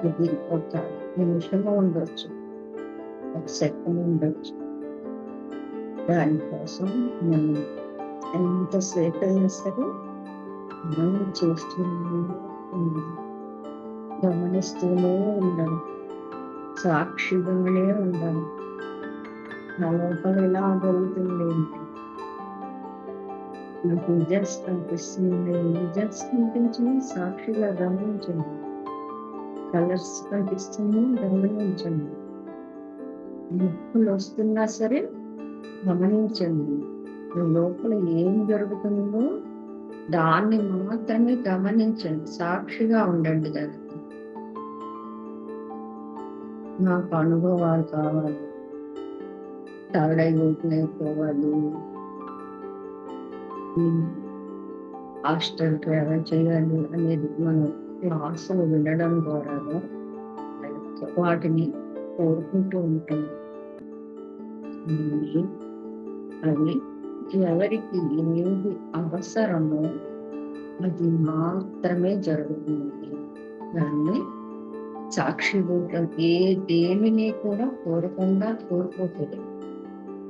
ఇది ఒక నిమిషం ఉండొచ్చు, ఒక సెకండ్ ఉండొచ్చు. దానికోసం మనం ఎంతసేపు అయినా సరే మనం చూస్తూనే గమనిస్తూనే ఉండాలి, సాక్షిగానే ఉండాలి. నా లోపల ఎలా జరుగుతుంది ఏంటి, నాకు జస్ట్ కనిపిస్తుంది, జస్ట్ కనిపించింది, సాక్షిగా గమనించండి. కలర్స్ కనిపిస్తుంది, గమనించండి. నొప్పులు వస్తున్నా సరే గమనించండి. లోపల ఏం జరుగుతుందో దాన్ని మాత్రమే గమనించండి, సాక్షిగా ఉండండి. దానికి నాకు అనుభవాలు కావాలి, తలైపోవాలి, హాస్టల్ ట్రావెల్ చేయాలి అనేది మనం క్లాసులు వినడం ద్వారా వాటిని కోరుకుంటూ ఉంటాం. అది ఎవరికి ఏది అవసరమో అది మాత్రమే జరుగుతుంది. దాన్ని సాక్షిభూతం దేనిని కూడా కోరకుండా కోరుకోకూడదు.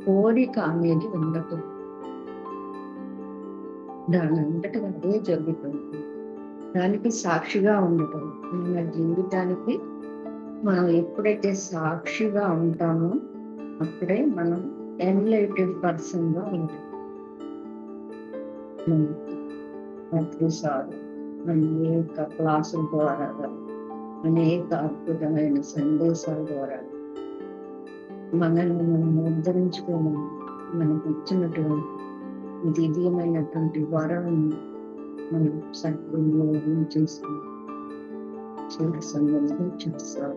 కోరిక అనేది ఉండదు, దాని అంతటా అదే జరుగుతుంది. దానికి సాక్షిగా ఉండటం మన జీవితానికి మనం ఎప్పుడైతే సాక్షిగా ఉంటామో అప్పుడే మనం ఎన్లైటెడ్ పర్సన్ గా ఉంటాం. ప్రతిసారి అనేక క్లాసుల ద్వారా, అనేక అద్భుతమైన సందేశాల ద్వారా మనల్ని మనం ఉద్ధరించుకోవడం, మనకి ఇచ్చినటువంటి దివ్యమైనటువంటి వరం మనం సద్వినియోగం చేసుకుని చూస్తాం.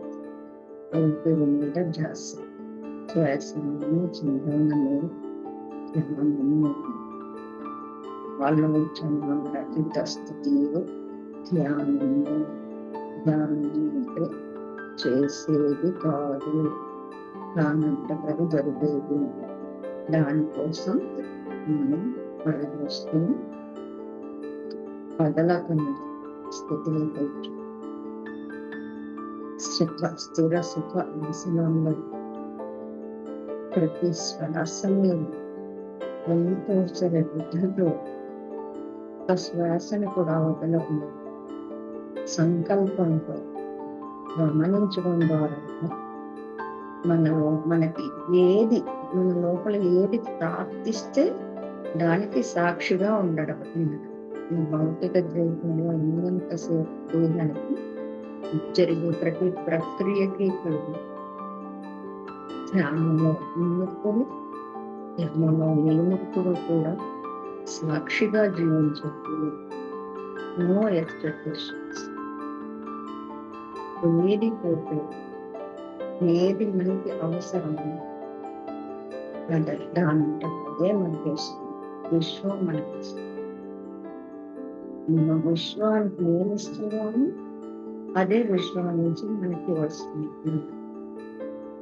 ఊపిరి మీద ధ్యాస, శ్వాసను చింతనము, ధ్యానము, ఆలోచన రహిత స్థితిలో ధ్యానము. ధ్యానం అంటే చేసేది కాదు, దానంతటది జరిగేది. దానికోసం మనం ప్రయత్నిస్తూ కదలకుండా స్థితిలోకి స్థిర సుఖ ఆసనంలో ప్రతి శ్వాసని ఎంతో ఒక శ్వాసను కూడా వదలకుండా సంకల్పంతో గమనించడం ద్వారా మనకి ఏది మన లోపల ఏది ప్రార్థిస్తే దానికి సాక్షిగా ఉండడం. ఈ భౌతిక జీవితంలో ఉన్నంతసేపు దానికి జరిగే ప్రతి ప్రక్రియకి ధ్యానంలో ఉన్నప్పుడు ధ్యానంలో లేనప్పుడు కూడా సాక్షిగా జీవించదు. No expectations. ఏది పోతే ఏది మనకి అవసరం దానంటే అదే మనకి వస్తుంది. విశ్వం మనకి మనం విశ్వానికి ఏమి ఇస్తున్నాము అదే విశ్వం నుంచి మనకి వస్తుంది.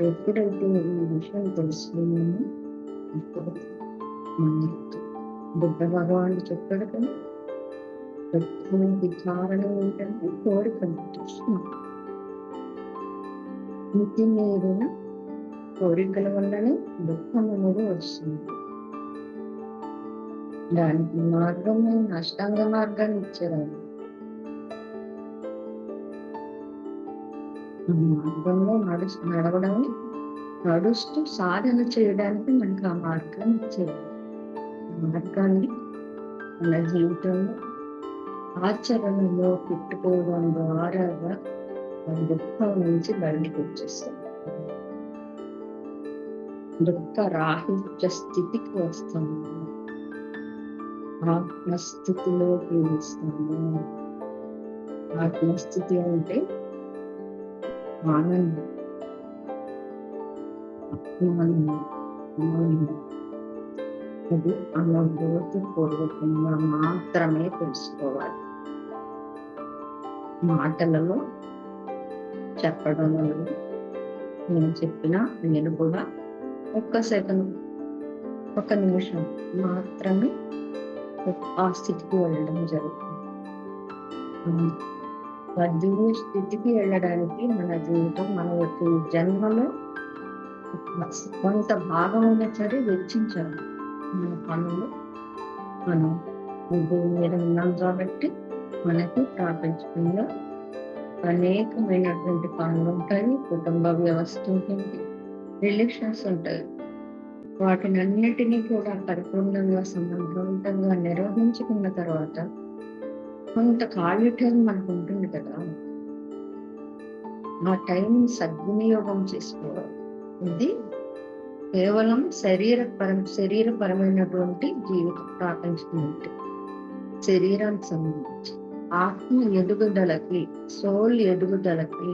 ఎప్పుడైతే ఈ విషయం తెలుసుకున్నామో అప్పుడు మనకి బుద్ధ భగవానుడు చెప్పాడు కదా, ప్రతి కారణం ఏంటంటే కోరికలు చూస్తున్నాం. మితి మీరిన కోరికల వల్లనే దుఃఖం అనేది వస్తుంది. దానికి మార్గమే అష్టాంగ మార్గాన్ని ఇచ్చారు. మార్గంలో నడవడం నడుస్తూ సాధన చేయడానికి మనకు ఆ మార్గాన్ని ఇచ్చారు. మార్గాన్ని మన జీవితంలో ఆచరణలో పెట్టుకోవడం ద్వారా దుఃఖం నుంచి బయటకు వచ్చేస్తాం. దుఃఖ రాహిత్య స్థితికి వస్తాము. ఆత్మస్థితిలో జీవిస్తాము. ఆత్మస్థితి అంటే ఆనందం. ఇది అనుభూతిపూర్వకంగా మాత్రమే తెలుసుకోవాలి. మాటలలో చెప్పడం వల్ల నేను చెప్పినా నేను కూడా ఒక్క సెకండ్ ఒక నిమిషం మాత్రమే ఆ స్థితికి వెళ్ళడం జరుగుతుంది. ఆ దివ్య స్థితికి వెళ్ళడానికి మన జీవితం మన యొక్క జన్మలో కొంత భాగం అయినా సరే వెచ్చించాలి. మన పనులు మనం భూమి మీద ఉన్నాం కాబట్టి మనకి ప్రాపంచికంగా అనేకమైనటువంటి పనులు ఉంటాయి. కుటుంబ వ్యవస్థ ఉంటుంది, రిలేషన్స్ ఉంటాయి. వాటిని అన్నిటినీ కూడా పరిపూర్ణంగా సమర్థవంతంగా నిర్వహించుకున్న తర్వాత కొంత ఖాళీ టైం మనకు ఉంటుంది కదా, ఆ టైం సద్వినియోగం చేసుకోవాలి. ఇది కేవలం శరీరపరమైనటువంటి జీవిత ప్రాపంచికం. శరీరానికి సంబంధించి ఆత్మ ఎదుగుదలకి, సోల్ ఎదుగుదలకి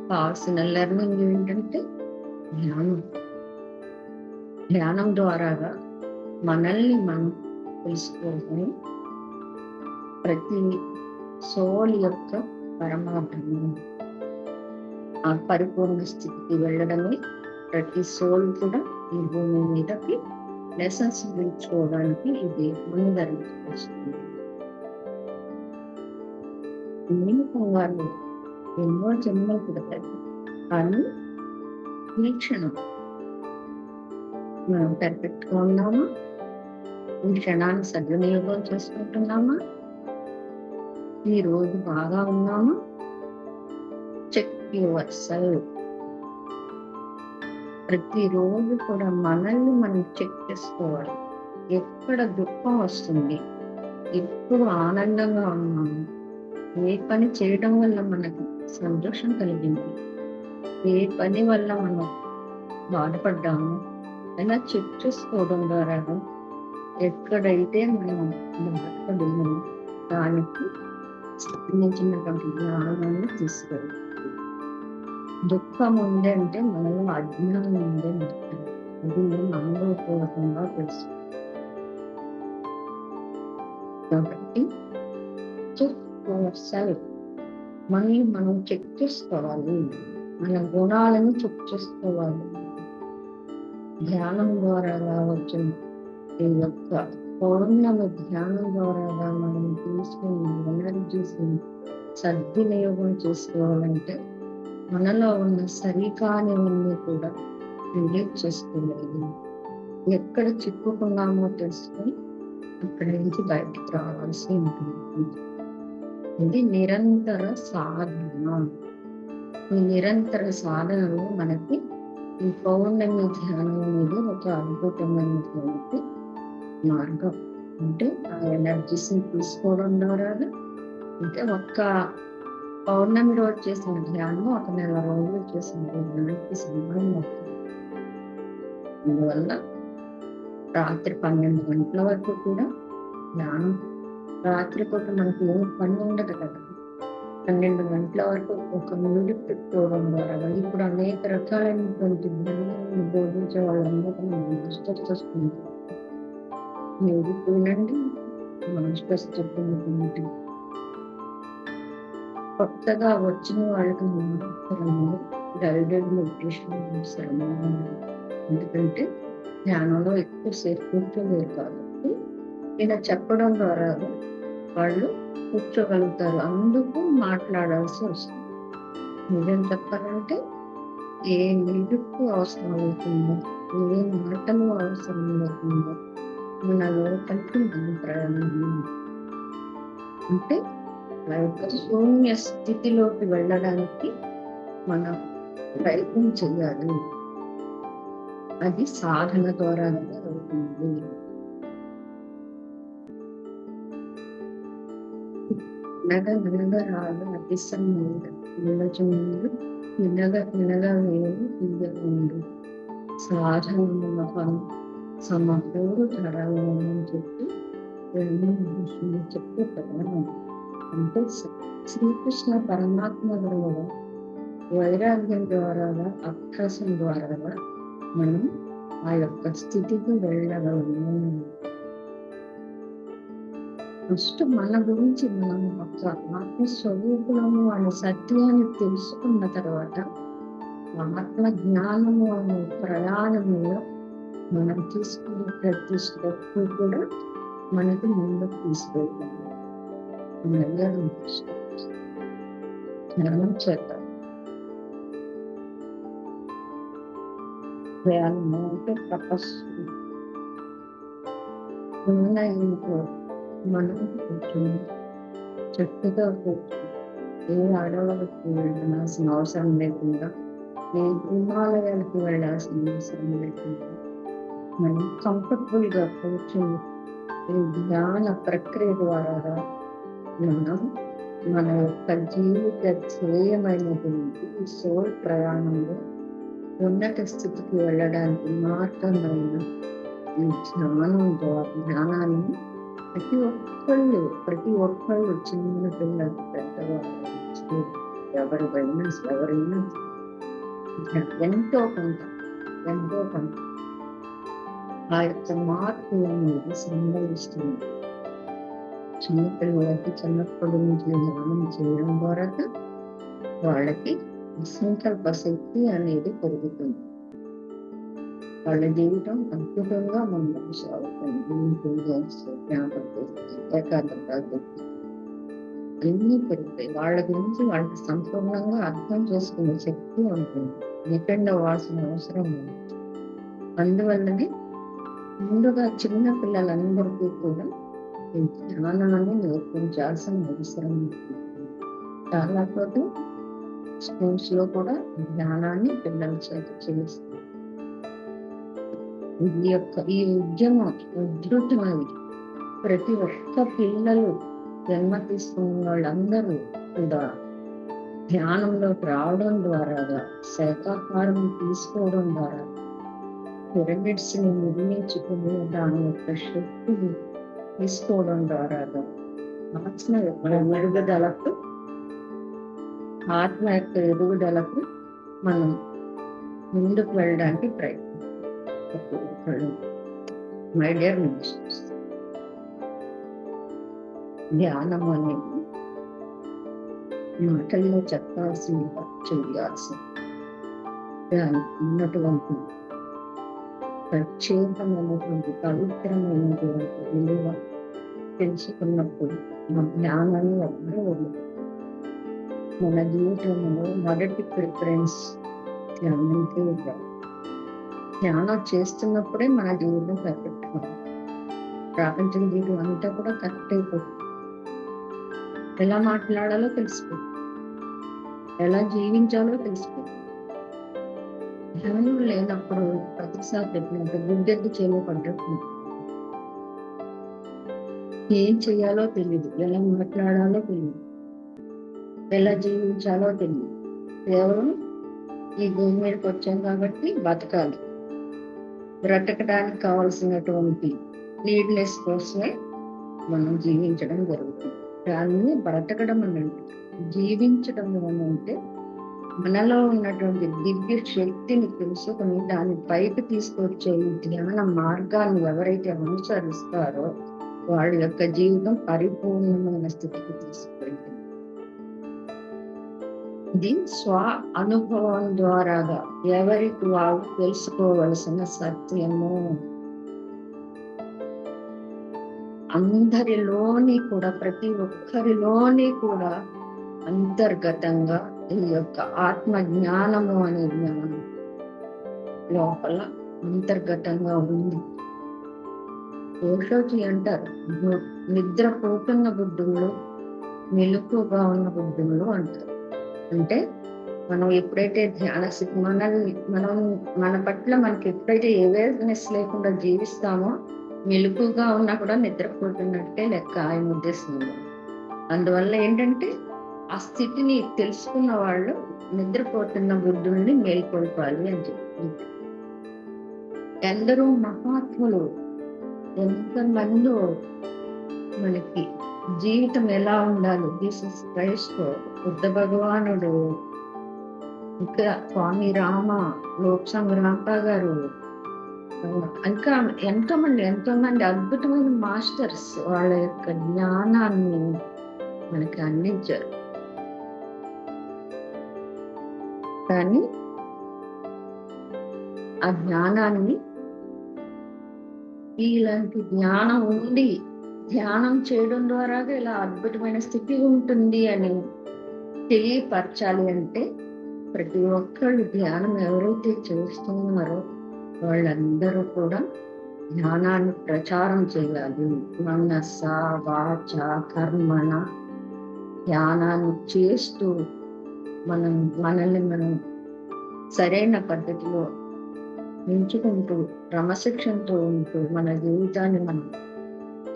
కావాల్సిన లెర్నింగ్ ఏంటంటే ధ్యానం. ధ్యానం ద్వారాగా మనల్ని మనం తెలుసుకోవాలి. ప్రతి సోల్ యొక్క పరమాత్మ ఆ పరిపూర్ణ స్థితికి వెళ్ళడమే ప్రతి సోల్ కూడా ఈ భూమి మీదకి లెసన్స్ నేర్చుకోవడానికి ఇది ముందరికి వస్తుంది. నేను కంగారు ఎన్నో జన్మలు పుడతాయి, కానీ ఈ క్షణం మనం పర్ఫెక్ట్ గా ఉన్నామా? ఈ క్షణాన్ని సద్వినియోగం చేసుకుంటున్నామా? ఈ రోజు బాగా ఉన్నామా? Check yourself. ప్రతిరోజు కూడా మనల్ని మనం చెక్ చేసుకోవాలి. ఎక్కడ దుఃఖం వస్తుంది, ఎప్పుడు ఆనందంగా ఉన్నాము, ఏ పని చేయడం వల్ల మనకు సంతోషం కలిగింది, ఏ పని వల్ల మనం బాధపడ్డాము, ఇలా చెక్ చేసుకోవడం ద్వారా ఎక్కడైతే మనం బాధపడినామో దానికి సంబంధించినటువంటి జ్ఞానాన్ని తీసుకెళ్తాం. దుఃఖం ఉంది అంటే మనలో అజ్ఞానం ఉంది అంటే ఇది అనుభవపూర్వకంగా తెలుసు. కాబట్టి చెక్ యువర్ సెల్ఫ్, మనల్ని మనం చెక్ చేసుకోవాలి. మన గుణాలను చెక్ చేసుకోవాలి. ధ్యానం ద్వారా రావచ్చు. ఈ యొక్క పౌర్ణమి ధ్యానం ద్వారా మనం తీసుకుని ఎనర్జీస్ని సద్వినియోగం చేసుకోవాలంటే మనలో ఉన్న సరికానివన్నీ కూడా రిలీజ్ చేసుకోలేదు. ఎక్కడ చిక్కుకున్నామో తెలుసుకొని అక్కడి నుంచి బయటకు రావాల్సి ఉంటుంది. ఇది నిరంతర సాధన. ఈ నిరంతర సాధనలో మనకి ఈ పౌర్ణమి ధ్యానం అనేది ఒక అద్భుతమైనటువంటి మార్గం. అంటే ఆ ఎనర్జీస్ని తీసుకోవడం ద్వారా, అంటే ఒక్క పౌర్ణమి రోజు చేసిన ధ్యానం ఒక నెల రోజులు చేసిన ధ్యానానికి సమానం అవుతుంది. అందువల్ల రాత్రి 12 గంటల వరకు కూడా ధ్యానం, రాత్రిపూట మనకి ఏం పని ఉండదు కదా, 12 గంటల వరకు ఒక మ్యూజిక్ పెట్టుకోవడం ద్వారా ఇప్పుడు అనేక రకాలైనటువంటి ధ్యానాలను బోధించే వాళ్ళందరూ మాస్టర్స్ వస్తుంటారు. మ్యూజిక్ వినండి, మాస్టర్స్ చెప్పింది. కొత్తగా వచ్చిన వాళ్ళకి గైడెడ్ మెడిటేషన్ అవసరం. ఎందుకంటే ధ్యానంలో ఎక్కువసేపు కూర్చోలేరు కాబట్టి ఇలా చెప్పడం ద్వారా వాళ్ళు కూర్చోగలుగుతారు. అందుకు మాట్లాడాల్సి వస్తుంది. నిజం చెప్పాలంటే ఏ మ్యూజిక్ అవసరం అవుతుందో, ఏ మాటలు అవసరం అవుతుందో మన లోపలికి మన ప్రయాణం. అంటే శూన్య స్థితిలోకి వెళ్ళడానికి మనం ప్రయత్నం చేయాలి. అది సాధన ద్వారా అవుతుంది. రాదు అతిశం నిలచుండు, నినగా వేరు తీయకుండు, సాధన సమకూరు తరాలు అని చెప్పి మహర్షులు చెప్పే ప్రయాణం. అంటే శ్రీకృష్ణ పరమాత్మ ద్వారా వైరాగ్యం ద్వారా, అభ్యాసం ద్వారా మనం ఆ యొక్క స్థితికి వెళ్ళగలము. ఫస్ట్ మన గురించి మనం ఒక ఆత్మస్వరూపులము అనే సత్యాన్ని తెలుసుకున్న తర్వాత ఆత్మ జ్ఞానము అనే ప్రయాణంలో మనం తీసుకునే ప్రతి స్టెప్ కూడా మనకి ముందుకు తీసుకెళ్తాము. ధ్యానం చేద్దాం. ధ్యానం అంటే తపస్సు. ఇంట్లో మనం కూర్చొని చక్కగా కూర్చొని ఏ ఆడవాళ్ళకి వెళ్ళాల్సిన అవసరం లేకుండా, ఏ హిమాలయాలకు వెళ్ళాల్సిన అవసరం లేకుండా మనం కంఫర్టబుల్గా కూర్చొని ఈ ధ్యాన ప్రక్రియ ద్వారా మనం మన యొక్క జీవిత ధ్యేయమైనటువంటి ఈ సోల్ ప్రయాణంలో ఉన్నత స్థితికి వెళ్ళడానికి మార్గమైన ఈ జ్ఞానాన్ని ప్రతి ఒక్కళ్ళు చిన్న పిల్లలు, పెద్దవాళ్ళు, ఎవరైనా ఎంతో కొంత ఆ యొక్క మార్పు అనేది సంభవిస్తుంది. చిన్నపిల్లలకి చిన్నప్పటి నుంచి ధ్యానం చేయడం ద్వారా వాళ్ళకి సంకల్ప శక్తి అనేది పెరుగుతుంది. వాళ్ళ జీవితం అద్భుతంగా ముందుకు సాగుతుంది. ఏకాగ్రత అన్నీ పెరుగుతాయి. వాళ్ళ గురించి వాళ్ళకి సంపూర్ణంగా అర్థం చేసుకునే శక్తి ఉంటుంది. డిపెండ్ అవ్వాల్సిన అవసరం ఉంది. అందువల్లనే ముందుగా చిన్న పిల్లలందరికీ కూడా ఈ ధ్యానాన్ని నేర్పించాల్సిన అవసరం ఉంటుంది. చాలా చోట్ల స్కూల్స్ లో కూడా ధ్యానాన్ని పిల్లల చేత చేస్తారు. ఈ ఉద్యమం ఉధృతమైంది. ప్రతి ఒక్క పిల్లలు జన్మ తీసుకున్న వాళ్ళందరూ కూడా ధ్యానంలోకి రావడం ద్వారా, శాకాహారం తీసుకోవడం ద్వారా, పిరమిడ్స్ ని నిర్మించుకుని దాని యొక్క శక్తిని తీసుకోవడం ద్వారా ఆత్మ యొక్క ఎదుగుదలకు మనం ముందుకు వెళ్ళడానికి ప్రయత్నం. మై డియర్ మినిస్టర్స్, ధ్యానం అనేది మాటల్లో చెప్పాల్సింది, చేయాల్సింది. దానికి ఉన్నటువంటి ప్రత్యేకమైనటువంటి పవిత్రమైనటువంటి విలువ తెలుసుకున్నప్పుడు మన జ్ఞానాన్ని ఎప్పుడూ వదలదు. మన జీవితంలో మొదటి ప్రిఫరెన్స్ ధ్యానంకే ఇవ్వాలి. ధ్యానం చేస్తున్నప్పుడే మన జీవితం పర్ఫెక్ట్. ప్రపంచం జీవితం అంతా కూడా కరెక్ట్ అయిపోతుంది. ఎలా మాట్లాడాలో తెలిసిపోతుంది, ఎలా జీవించాలో తెలిసిపోతుంది. ధ్యానం లేనప్పుడు ప్రతిసారి చెప్పినట్టు గుడ్డెద్దు చేలో పడ్డట్టు ఏం చేయాలో తెలియదు, ఎలా మాట్లాడాలో తెలియదు, ఎలా జీవించాలో తెలియదు. కేవలం ఈ భూమి మీదకి వచ్చాం కాబట్టి బతకాలి, బ్రతకడానికి కావాల్సినటువంటి నీడ్నెస్ కోసమే మనం జీవించడం జరుగుతుంది. దాన్ని బ్రతకడం అని అంటే, జీవించడం అని అంటే మనలో ఉన్నటువంటి దివ్య శక్తిని తెలుసుకుని దాన్ని పైకి తీసుకొచ్చే ఈ ధ్యాన మార్గాన్ని ఎవరైతే అనుసరిస్తారో వాళ్ళ యొక్క జీవితం పరిపూర్ణమైన స్థితికి తీసుకెళ్తుంది. ఇది స్వ అనుభవం ద్వారాగా ఎవరికి వాళ్ళు తెలుసుకోవలసిన సత్యము. అందరిలోని కూడా, ప్రతి ఒక్కరిలోని కూడా అంతర్గతంగా ఈ యొక్క ఆత్మ జ్ఞానము అనే జ్ఞానం లోపల అంతర్గతంగా ఉంది. ఓషోజీ అంటారు, నిద్రపోతున్న బుద్ధులు, మెలకువగా ఉన్న బుద్ధులు అంటారు. అంటే మనం ఎప్పుడైతే ధ్యాన స్థితి మన పట్ల మనకి ఎప్పుడైతే అవేర్నెస్ లేకుండా జీవిస్తామో మెలకుగా ఉన్నా కూడా నిద్రపోతున్నట్టే లెక్క ఆయన ఉద్దేశంలో. అందువల్ల ఏంటంటే ఆ స్థితిని తెలుసుకున్న వాళ్ళు నిద్రపోతున్న బుద్ధుల్ని మేల్కొల్పాలి అని చెప్పి. ఎందరో మహాత్ములు, ఎంతమందో మనకి జీవితం ఎలా ఉండాలి, జీసస్ క్రైస్ట్, బుద్ధ భగవానుడు, ఇంకా స్వామి రామ, లోక్ సంగ్రాంప గారు, ఇంకా ఎంతో మంది అద్భుతమైన మాస్టర్స్ వాళ్ళ యొక్క జ్ఞానాన్ని మనకి అందించారు. కానీ ఆ జ్ఞానాన్ని, ఇలాంటి జ్ఞానం ఉండి ధ్యానం చేయడం ద్వారా ఇలా అద్భుతమైన స్థితి ఉంటుంది అని తెలియపరచాలి అంటే ప్రతి ఒక్కళ్ళు ధ్యానం ఎవరైతే చేస్తున్నారో వాళ్ళందరూ కూడా జ్ఞానాన్ని ప్రచారం చేయాలి. మనస వాచ కర్మణ ధ్యానాన్ని చేస్తూ మనల్ని మనం సరైన పద్ధతిలో ఎంచుకుంటూ క్రమశిక్షణతో ఉంటూ మన జీవితాన్ని మనం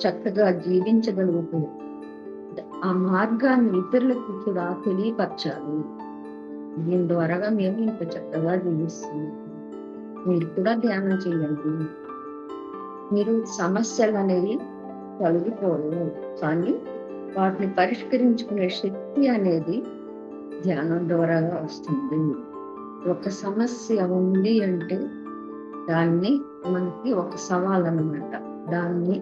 చక్కగా జీవించగలుగుతూ ఆ మార్గాన్ని ఇతరులకు కూడా తెలియపరచాలి. దీని ద్వారాగా మేము ఇంత చక్కగా జీవిస్తున్నాం, మీరు కూడా ధ్యానం చేయండి. మీరు సమస్యలు అనేవి తొలగిపోవు, కానీ వాటిని పరిష్కరించుకునే శక్తి అనేది ధ్యానం ద్వారాగా వస్తుంది. ఒక సమస్య ఉంది అంటే దాన్ని మనకి ఒక సవాల్ అన్నమాట. దాన్ని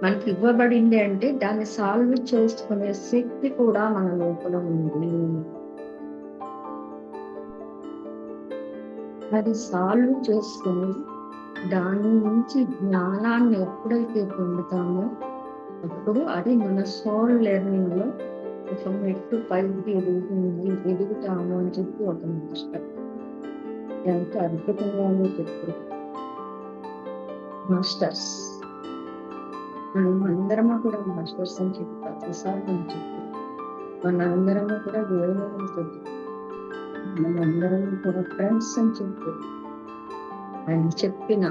మనకి ఇవ్వబడింది అంటే దాన్ని సాల్వ్ చేసుకునే శక్తి కూడా మన లోపల ఉంది. అది సాల్వ్ చేసుకుని దాని నుంచి జ్ఞానాన్ని ఎప్పుడైతే పొందుతామో అప్పుడు అది మన సోల్ లెర్నింగ్ లో ఒక మెట్టు పైకి ఎదుగుతాము అని చెప్పి ఒక మాస్టర్ ఎంత అద్భుతంగానో చెప్పారు. మాస్టర్స్ మనం అందరము కూడా మాస్టర్స్ అని చెప్పి ప్రతిసారి అని చెప్పి మనందరము కూడా దేవుని చెప్పి మనందరం కూడా ఫ్రెండ్స్ అని చెప్పి ఆయన చెప్పిన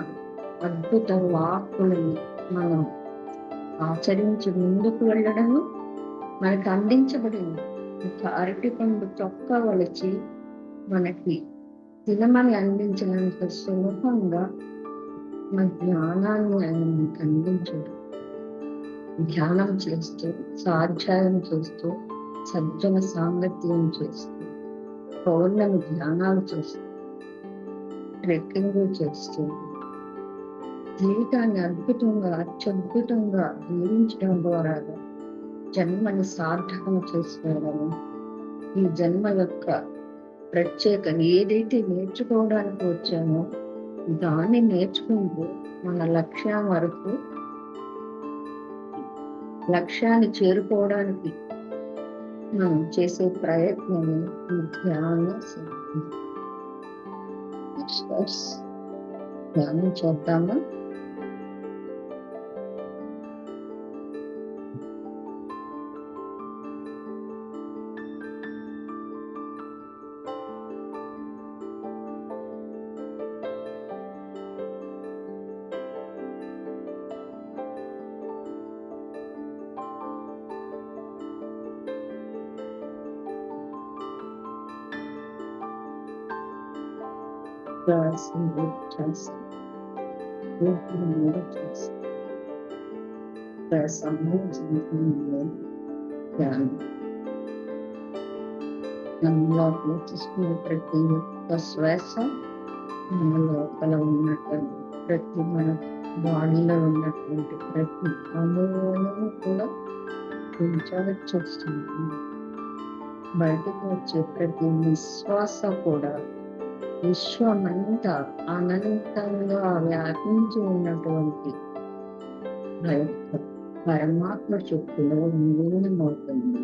అద్భుత వాక్కులని మనం ఆచరించి ముందుకు వెళ్ళడము మనకు అందించబడింది. అరటి పండు తొక్క వలిచి మనకి తినమని అందించినంత సులభంగా మన జ్ఞానాన్ని ఆయన మనకు అందించడు. ధ్యానం చేస్తూ, స్వాధ్యాయం చేస్తూ, సజ్జన సాంగత్యం చేస్తూ, పౌర్ణమి ధ్యానాలు చేస్తూ, ట్రెక్కింగ్ చేస్తూ జీవితాన్ని అత్యద్భుతంగా జీవించడం ద్వారా జన్మని సార్థకం చేసుకోవడము, ఈ జన్మ యొక్క ప్రత్యేకంగా ఏదైతే నేర్చుకోవడానికి వచ్చామో దాన్ని నేర్చుకుంటూ మన లక్ష్యం వరకు లక్ష్యాన్ని చేరుకోవడానికి మనం చేసే ప్రయత్నం ఈ ధ్యాన సాధన. ధ్యానం చేద్దామా? శ్వాసను చేస్తాం, ఊపిరిని చేస్తాం, శ్వాసను జీవితంలో ధ్యానం. మన లోపల తీసుకునే ప్రతి ఒక్క శ్వాస మన లోపల ఉన్నటువంటి ప్రతి మన బాడీలో ఉన్నటువంటి ప్రతి అణువును కూడా రీఛార్జ్ చేస్తుంది. బయటకు వచ్చే ప్రతి నిశ్వాస కూడా విశ్వమంతా అనంతంగా వ్యాపించి ఉన్నటువంటి పరమాత్మ చుట్టూలో విలీనమవుతుంది.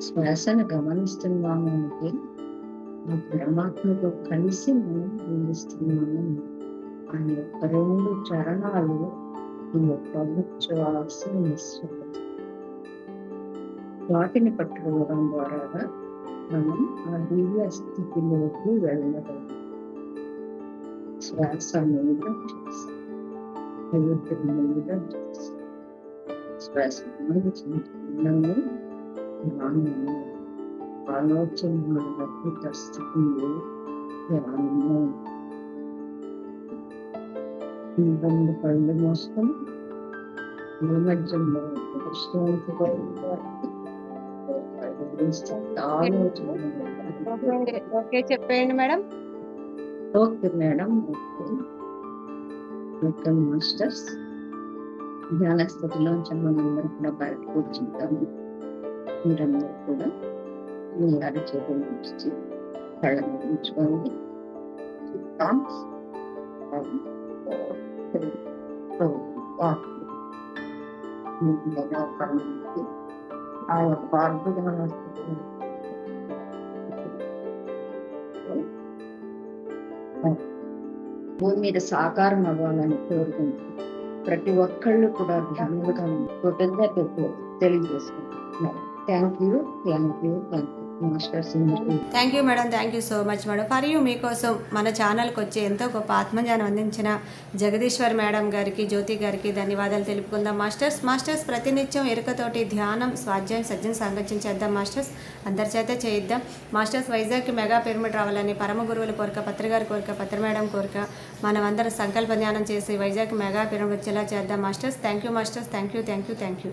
శ్వాసను గమనిస్తున్నాము అంటే ఆ పరమాత్మతో కలిసి మనం జీవిస్తున్నాము. ఆయన యొక్క 2 చరణాలు ఈ యొక్క ఉచ్ఛ్వాస నిశ్వాస, వాటిని పట్టుకోవడం ద్వారా మనం ఆ దివ్య స్థితిలోకి వెళ్ళగలం. శ్వాస మీద చేస్తాం, శ్వాస చిన్నము ధ్యానము, ఆలోచనల అద్భుత స్థితిలో ధ్యానము. ఇబ్బంది పళ్ళు మోసుకొని ఈ మధ్యలో విశ్రాంతిగా ఓకే చెప్పండి madam. Okay madam. Okay masters, ధ్యాన స్థితిలోంచి మనందరూ కూడా బయటకు వచ్చింటాము. మీరందరూ కూడా మీ అరచేతులు ఉంచి కళ్ళను ఉంచుకోండి. ఆ యొక్క అద్భుతమైన స్థితిని భూమి మీద సాకారం అవ్వాలని కోరుకుంటున్నాను. ప్రతి ఒక్కళ్ళు కూడా ధ్యానంగా కృతజ్ఞతతో తెలియజేసుకుంటున్నారు. Thank you masters. Thank you madam, thank you so much madam. For you మీకోసం మన ఛానల్కి వచ్చి ఎంతో గొప్ప ఆత్మజ్ఞానం అందించిన జగదీశ్వర్ మేడం గారికి, జ్యోతి గారికి ధన్యవాదాలు తెలుపుకుందాం మాస్టర్స్. ప్రతినిత్యం ఎరుకతోటి ధ్యానం, స్వాధ్యాయం, సజ్జన సాంగత్యం చేద్దాం మాస్టర్స్. అందరి చేత చేయిద్దాం మాస్టర్స్. వైజాగ్కి మెగా పిరమిడ్ రావాలని పరమ గురువుల కోరిక, పత్రిగారి కోరిక, పత్ర మేడం కోరిక. మనం అందరం సంకల్ప ధ్యానం చేసి వైజాగ్ మెగా పిరమిడ్ వచ్చేలా చేద్దాం masters. Thank you masters. Thank you.